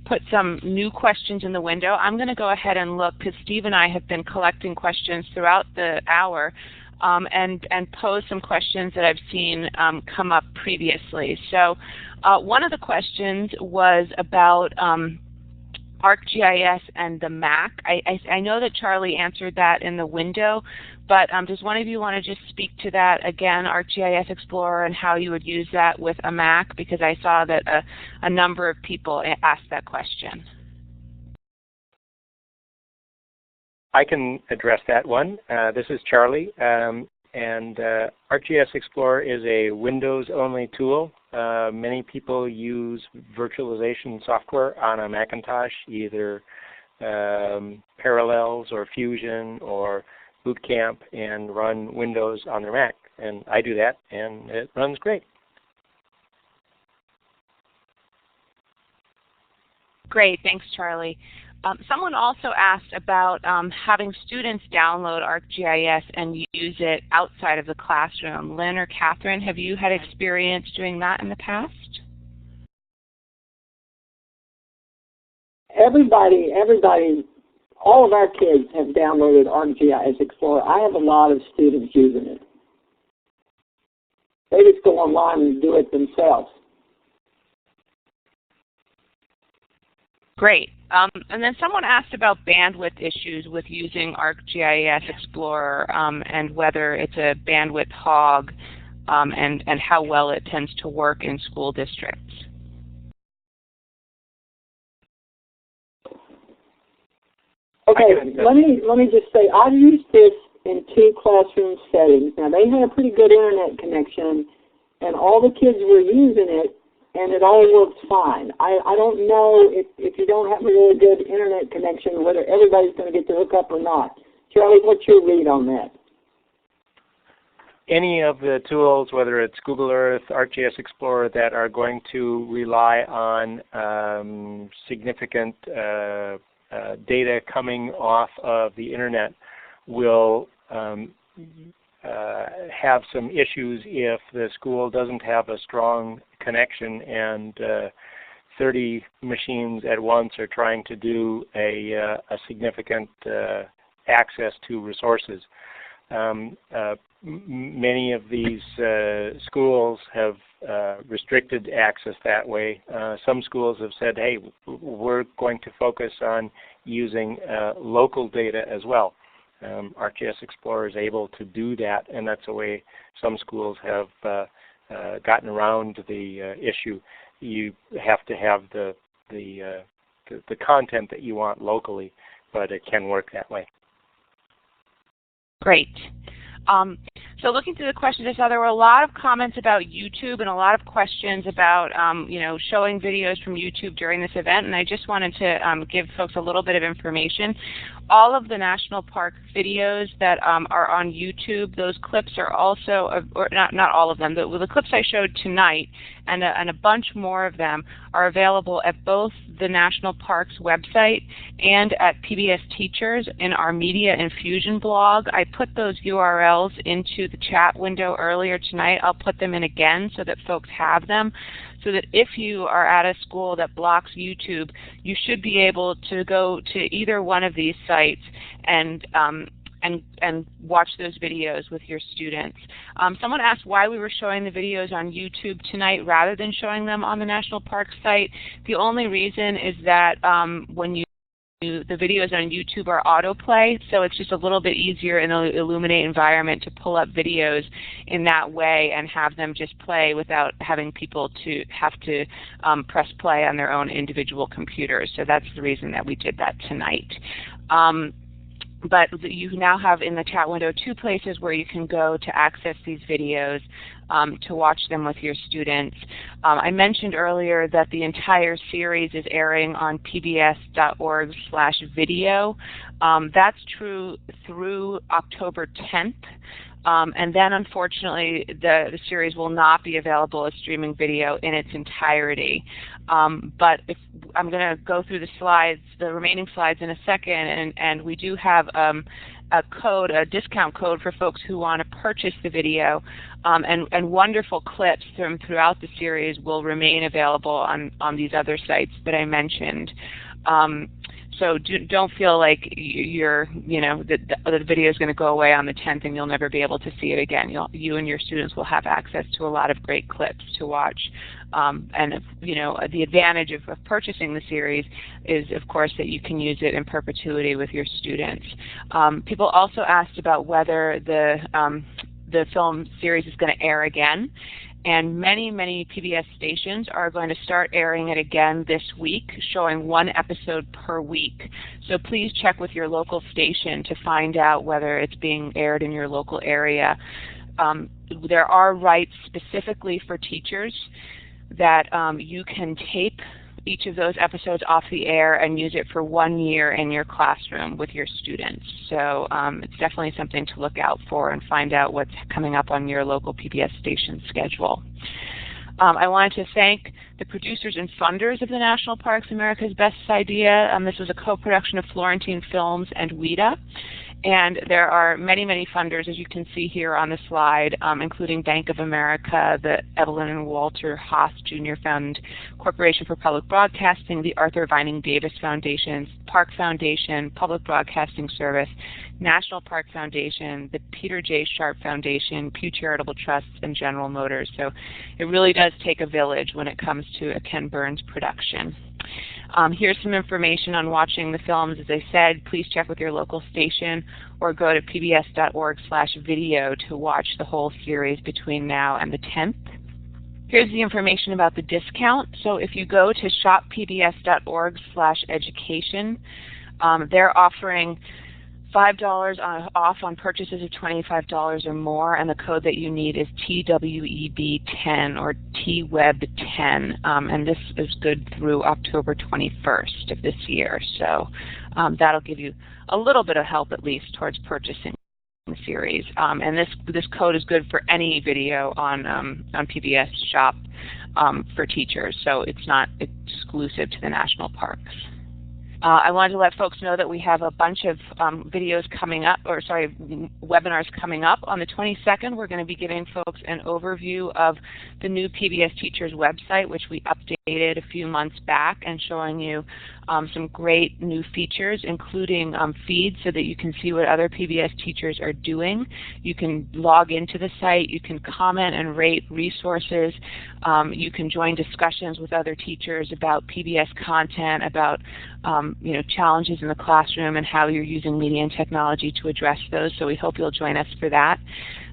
put some new questions in the window. I'm going to go ahead and look, because Steve and I have been collecting questions throughout the hour, and pose some questions that I've seen come up previously. So one of the questions was about ArcGIS and the Mac. I know that Charlie answered that in the window, but does one of you want to just speak to that again, ArcGIS Explorer, and how you would use that with a Mac? Because I saw that a number of people asked that question. I can address that one. This is Charlie, and ArcGIS Explorer is a Windows-only tool. Many people use virtualization software on a Macintosh, either Parallels or Fusion or Boot Camp, and run Windows on their Mac. And I do that, and it runs great. Great, thanks, Charlie. Someone also asked about having students download ArcGIS and use it outside of the classroom. Lynn or Catherine, have you had experience doing that in the past? Everybody, all of our kids have downloaded ArcGIS Explorer. I have a lot of students using it. They just go online and do it themselves. Great. And then someone asked about bandwidth issues with using ArcGIS Explorer and whether it's a bandwidth hog and how well it tends to work in school districts. Okay, let me just say, I've used this in 2 classroom settings. Now, they had a pretty good internet connection, and all the kids were using it, and it all works fine. I don't know if you don't have a really good internet connection, whether everybody's going to get to hook up or not. Charlie, what's your read on that? Any of the tools, whether it's Google Earth, ArcGIS Explorer, that are going to rely on significant data coming off of the internet will have some issues if the school doesn't have a strong connection and 30 machines at once are trying to do a significant access to resources. Many of these schools have restricted access that way. Some schools have said, hey, we're going to focus on using local data as well. ArcGIS Explorer is able to do that, and that's a way some schools have gotten around the issue. You have to have the content that you want locally, but it can work that way. Great. So looking through the questions, I saw there were a lot of comments about YouTube and a lot of questions about showing videos from YouTube during this event, and I just wanted to give folks a little bit of information. All of the national park videos that are on YouTube, those clips are also, or not all of them, the clips I showed tonight and a bunch more of them are available at both the National Parks website and at PBS Teachers in our Media Infusion blog. I put those URLs into the chat window earlier tonight. I'll put them in again so that folks have them, so that if you are at a school that blocks YouTube, you should be able to go to either one of these sites and watch those videos with your students. Someone asked why we were showing the videos on YouTube tonight rather than showing them on the National Park site. The only reason is that when the videos on YouTube are autoplay, so it's just a little bit easier in the Illuminate environment to pull up videos in that way and have them just play without having people to have to press play on their own individual computers. So that's the reason that we did that tonight. But you now have in the chat window 2 places where you can go to access these videos to watch them with your students. I mentioned earlier that the entire series is airing on pbs.org/video. That's true through October 10th. And then, unfortunately, the series will not be available as streaming video in its entirety. But if I'm going to go through the slides, the remaining slides in a second, and we do have code, a discount code for folks who want to purchase the video, and wonderful clips throughout the series will remain available on these other sites that I mentioned. So don't feel like the video is going to go away on the 10th and you'll never be able to see it again. You and your students will have access to a lot of great clips to watch. And the advantage of purchasing the series is, of course, that you can use it in perpetuity with your students. People also asked about whether the film series is going to air again. And many, many PBS stations are going to start airing it again this week, showing one episode per week. So please check with your local station to find out whether it's being aired in your local area. There are rights specifically for teachers that you can tape each of those episodes off the air and use it for 1 year in your classroom with your students. So it's definitely something to look out for and find out what's coming up on your local PBS station schedule. I wanted to thank the producers and funders of the National Parks America's Best Idea. This was a co-production of Florentine Films and WIDA. And there are many, many funders, as you can see here on the slide, including Bank of America, the Evelyn and Walter Haas Jr. Fund, Corporation for Public Broadcasting, the Arthur Vining Davis Foundation, Park Foundation, Public Broadcasting Service, National Park Foundation, the Peter J. Sharp Foundation, Pew Charitable Trusts, and General Motors. So it really does take a village when it comes to a Ken Burns production. Here's some information on watching the films. As I said, please check with your local station or go to pbs.org/video to watch the whole series between now and the 10th. Here's the information about the discount. So if you go to shoppbs.org/education, they're offering $5 off on purchases of $25 or more, and the code that you need is TWEB10 or TWEB10, and this is good through October 21st of this year. So that'll give you a little bit of help, at least, towards purchasing the series. And this code is good for any video on PBS Shop for teachers, so it's not exclusive to the national parks. I wanted to let folks know that we have a bunch of webinars coming up. On the 22nd, we're going to be giving folks an overview of the new PBS Teachers website, which we updated a few months back, and showing you some great new features, including feeds so that you can see what other PBS teachers are doing. You can log into the site, you can comment and rate resources, you can join discussions with other teachers about PBS content, about challenges in the classroom and how you're using media and technology to address those. So we hope you'll join us for that.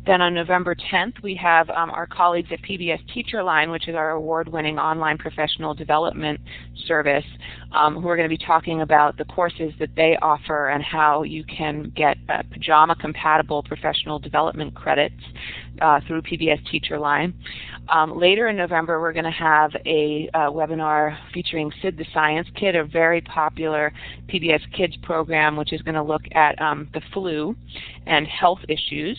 Then on November 10th, we have our colleagues at PBS TeacherLine, which is our award-winning online professional development service, who are going to be talking about the courses that they offer and how you can get pajama-compatible professional development credits through PBS TeacherLine. Later in November, we're going to have a webinar featuring Sid the Science Kid, a very popular PBS Kids program, which is going to look at the flu and health issues.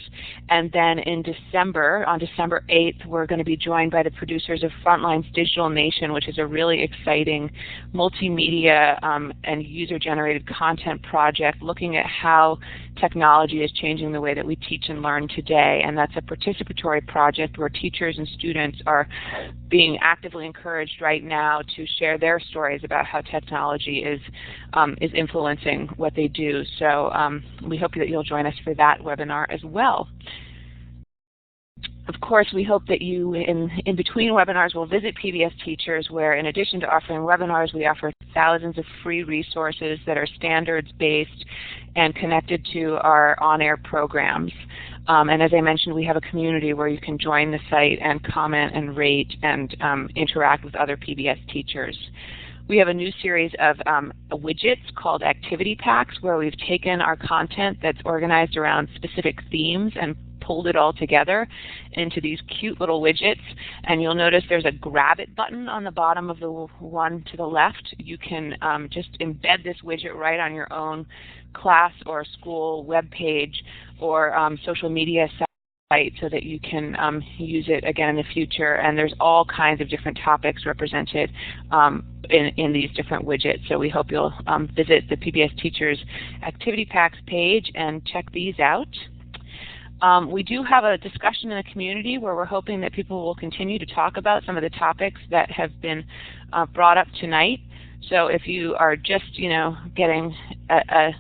And then in December, on December 8th, we're going to be joined by the producers of Frontline's Digital Nation, which is a really exciting multimedia and user-generated content project looking at how technology is changing the way that we teach and learn today. And that's a participatory project where teachers and students are being actively encouraged right now to share their stories about how technology is influencing what they do. So we hope that you'll join us for that webinar as well. Of course, we hope that you, in between webinars, will visit PBS Teachers, where in addition to offering webinars, we offer thousands of free resources that are standards-based and connected to our on-air programs. And as I mentioned, we have a community where you can join the site and comment and rate and interact with other PBS teachers. We have a new series of widgets called Activity Packs, where we've taken our content that's organized around specific themes and pulled it all together into these cute little widgets. And you'll notice there's a Grab It button on the bottom of the one to the left. You can just embed this widget right on your own class or school web page or social media site site so that you can use it again in the future. And there's all kinds of different topics represented in these different widgets. So we hope you'll visit the PBS Teachers Activity Packs page and check these out. We do have a discussion in the community where we're hoping that people will continue to talk about some of the topics that have been brought up tonight. So if you are just, getting a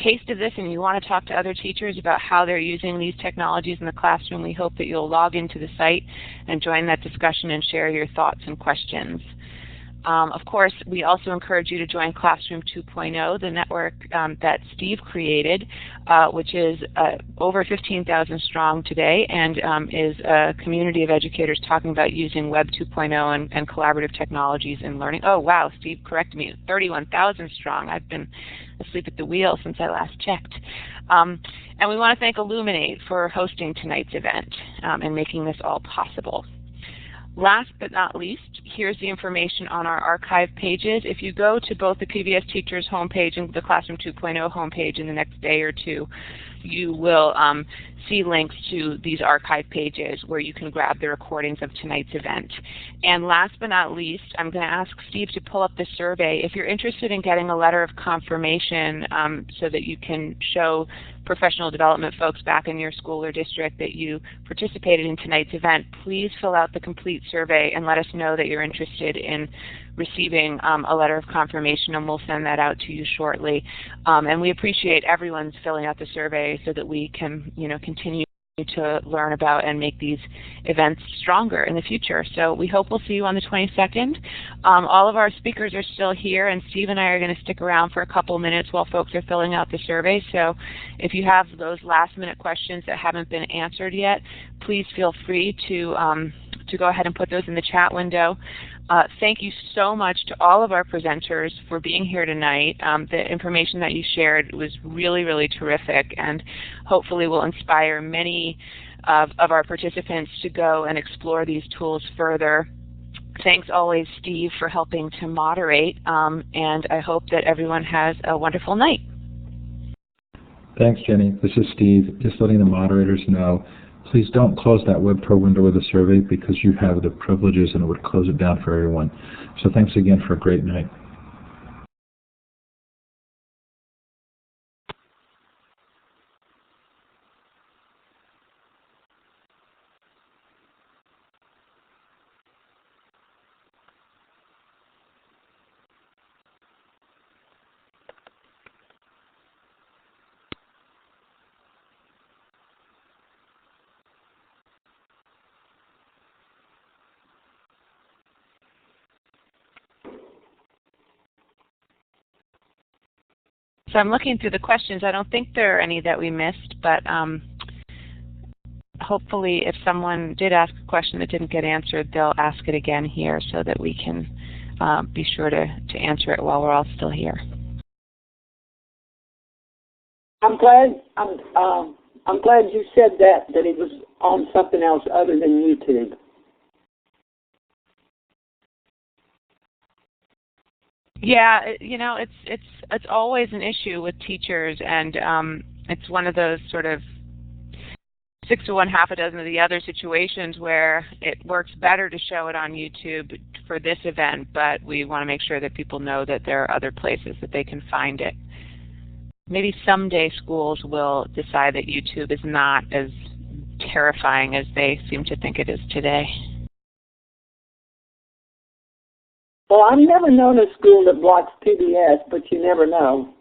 taste of this and you want to talk to other teachers about how they're using these technologies in the classroom, we hope that you'll log into the site and join that discussion and share your thoughts and questions. Of course, we also encourage you to join Classroom 2.0, the network that Steve created, which is over 15,000 strong today and is a community of educators talking about using Web 2.0 and collaborative technologies in learning. Oh, wow, Steve corrected me, 31,000 strong. I've been asleep at the wheel since I last checked. And we want to thank Illuminate for hosting tonight's event and making this all possible. Last but not least, here's the information on our archive pages. If you go to both the PBS Teachers homepage and the Classroom 2.0 homepage in the next day or two, you will see links to these archive pages where you can grab the recordings of tonight's event. And last but not least, I'm going to ask Steve to pull up the survey. If you're interested in getting a letter of confirmation so that you can show professional development folks back in your school or district that you participated in tonight's event, please fill out the complete survey and let us know that you're interested in receiving a letter of confirmation, and we'll send that out to you shortly. And we appreciate everyone's filling out the survey so that we can, continue to learn about and make these events stronger in the future. So we hope we'll see you on the 22nd. All of our speakers are still here, and Steve and I are going to stick around for a couple minutes while folks are filling out the survey. So if you have those last-minute questions that haven't been answered yet, please feel free to go ahead and put those in the chat window. Thank you so much to all of our presenters for being here tonight. The information that you shared was really, really terrific, and hopefully will inspire many of our participants to go and explore these tools further. Thanks always, Steve, for helping to moderate, and I hope that everyone has a wonderful night. Thanks, Jenny. This is Steve. Just letting the moderators know, please don't close that web tour window with the survey because you have the privileges and it would close it down for everyone. So thanks again for a great night. So I'm looking through the questions. I don't think there are any that we missed, but hopefully if someone did ask a question that didn't get answered, they'll ask it again here so that we can be sure to answer it while we're all still here. I'm glad you said that it was on something else other than YouTube. Yeah, it's always an issue with teachers, and it's one of those sort of 6 to 1, half a dozen of the other situations where it works better to show it on YouTube for this event, but we want to make sure that people know that there are other places that they can find it. Maybe someday schools will decide that YouTube is not as terrifying as they seem to think it is today. Well, I've never known a school that blocks PBS, but you never know.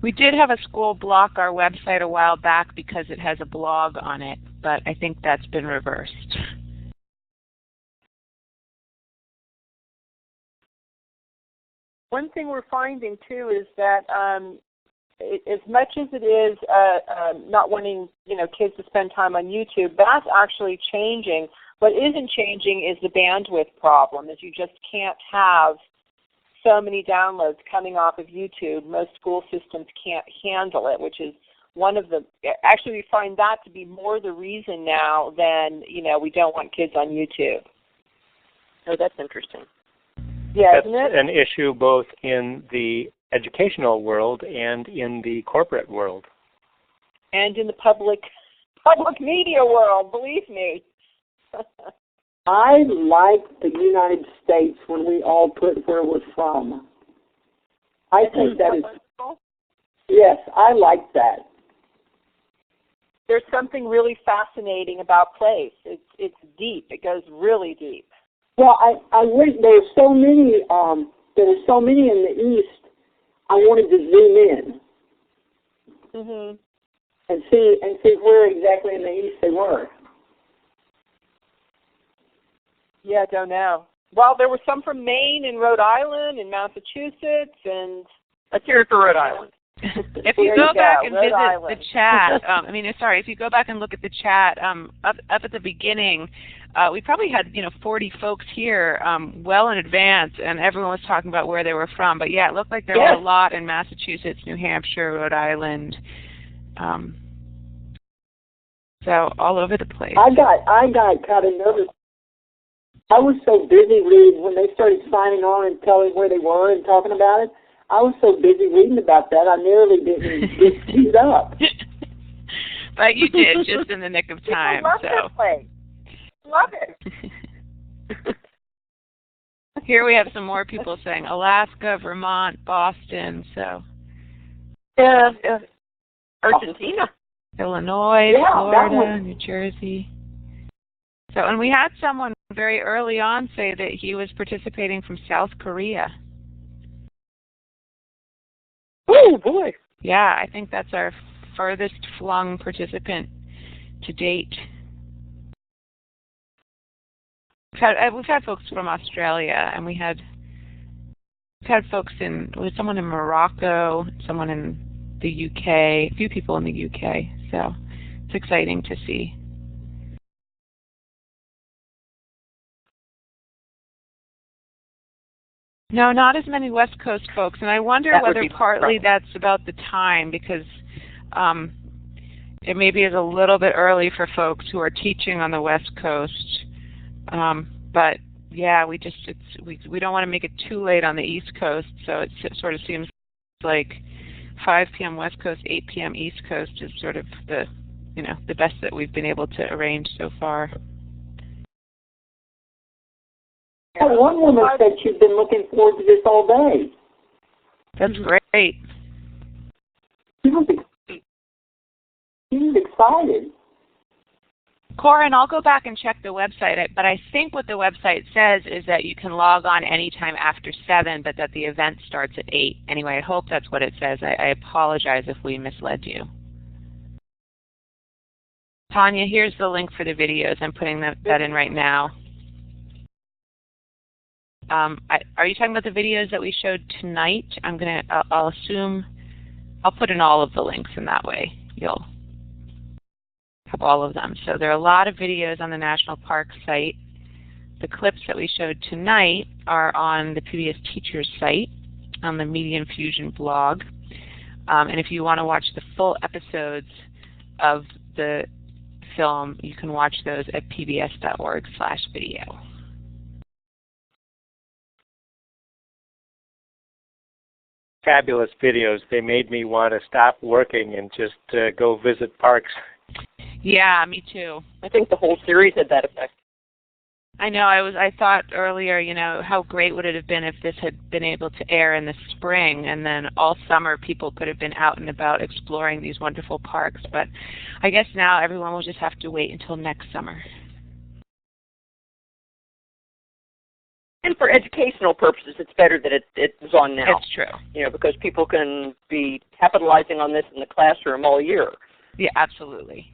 We did have a school block our website a while back because it has a blog on it, but I think that's been reversed. One thing we're finding, too, is that as much as it is not wanting kids to spend time on YouTube, that's actually changing. What isn't changing is the bandwidth problem, is you just can't have so many downloads coming off of YouTube. Most school systems can't handle it, which is one of the, actually we find that to be more the reason now than, we don't want kids on YouTube. Oh, that's interesting. Yeah, that's isn't it? An issue both in the educational world and in the corporate world. and in the public media world, believe me. I like the United States when we all put where we're from. I think that is, yes, I like that. There's something really fascinating about place. It's deep. It goes really deep. Well, I wish there are so many in the East. I wanted to zoom in and see where exactly in the East they were. Yeah, I don't know. Well, there were some from Maine and Rhode Island and Massachusetts, and let's hear it for Rhode Island. If you go back and visit the chat, if you go back and look at the chat, up at the beginning, we probably had 40 folks here well in advance, and everyone was talking about where they were from. But yeah, it looked like there were a lot in Massachusetts, New Hampshire, Rhode Island, so all over the place. I got kind of nervous. I was so busy reading when they started signing on and telling where they were and talking about it. I was so busy reading about that, I nearly didn't get queued up. But you did, just in the nick of time. Love this place. Love it. Here we have some more people saying Alaska, Vermont, Boston. So. Yeah. Argentina. Illinois, Florida, New Jersey. So, and we had someone very early on say that he was participating from South Korea. Oh, boy. Yeah, I think that's our furthest flung participant to date. We've had folks from Australia, and we've had folks someone in Morocco, someone in the UK, a few people in the UK. So it's exciting to see. No, not as many West Coast folks, and I wonder whether partly that's about the time, because it maybe is a little bit early for folks who are teaching on the West Coast. But yeah, we don't want to make it too late on the East Coast, so it sort of seems like 5 p.m. West Coast, 8 p.m. East Coast is sort of the best that we've been able to arrange so far. One woman said she'd been looking forward to this all day. That's great. She was excited. Corin, I'll go back and check the website, but I think what the website says is that you can log on anytime after 7, but that the event starts at 8. Anyway, I hope that's what it says. I apologize if we misled you. Tanya, here's the link for the videos. I'm putting that in right now. Are you talking about the videos that we showed tonight? I'll assume I'll put in all of the links, and that way you'll have all of them. So there are a lot of videos on the National Park site. The clips that we showed tonight are on the PBS Teachers site, on the Media Infusion blog. And if you want to watch the full episodes of the film, you can watch those at pbs.org/video. Fabulous videos. They made me want to stop working and just go visit parks. Yeah, me too. I think the whole series had that effect. I know. I thought earlier, how great would it have been if this had been able to air in the spring, and then all summer people could have been out and about exploring these wonderful parks. But I guess now everyone will just have to wait until next summer. And for educational purposes, it's better that it's on now. It's true. Because people can be capitalizing on this in the classroom all year. Yeah, absolutely.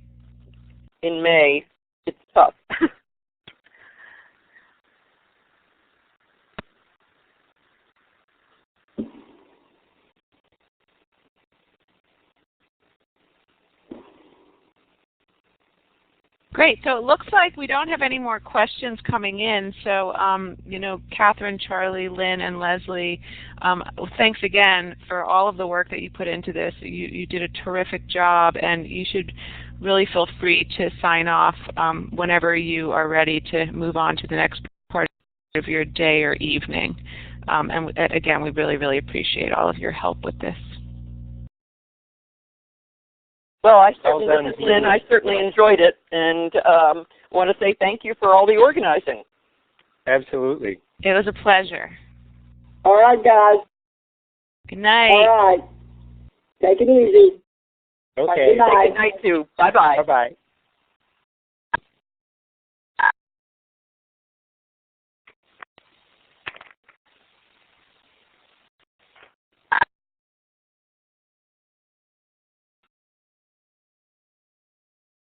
In May, it's tough. Great. So it looks like we don't have any more questions coming in. So, Catherine, Charlie, Lynn, and Leslie, thanks again for all of the work that you put into this. You did a terrific job, and you should really feel free to sign off whenever you are ready to move on to the next part of your day or evening. And again, we really, really appreciate all of your help with this. Well, I certainly enjoyed it, and want to say thank you for all the organizing. Absolutely. It was a pleasure. All right, guys. Good night. All right. Take it easy. Okay. Good night. Good night, too. Bye-bye. Bye-bye.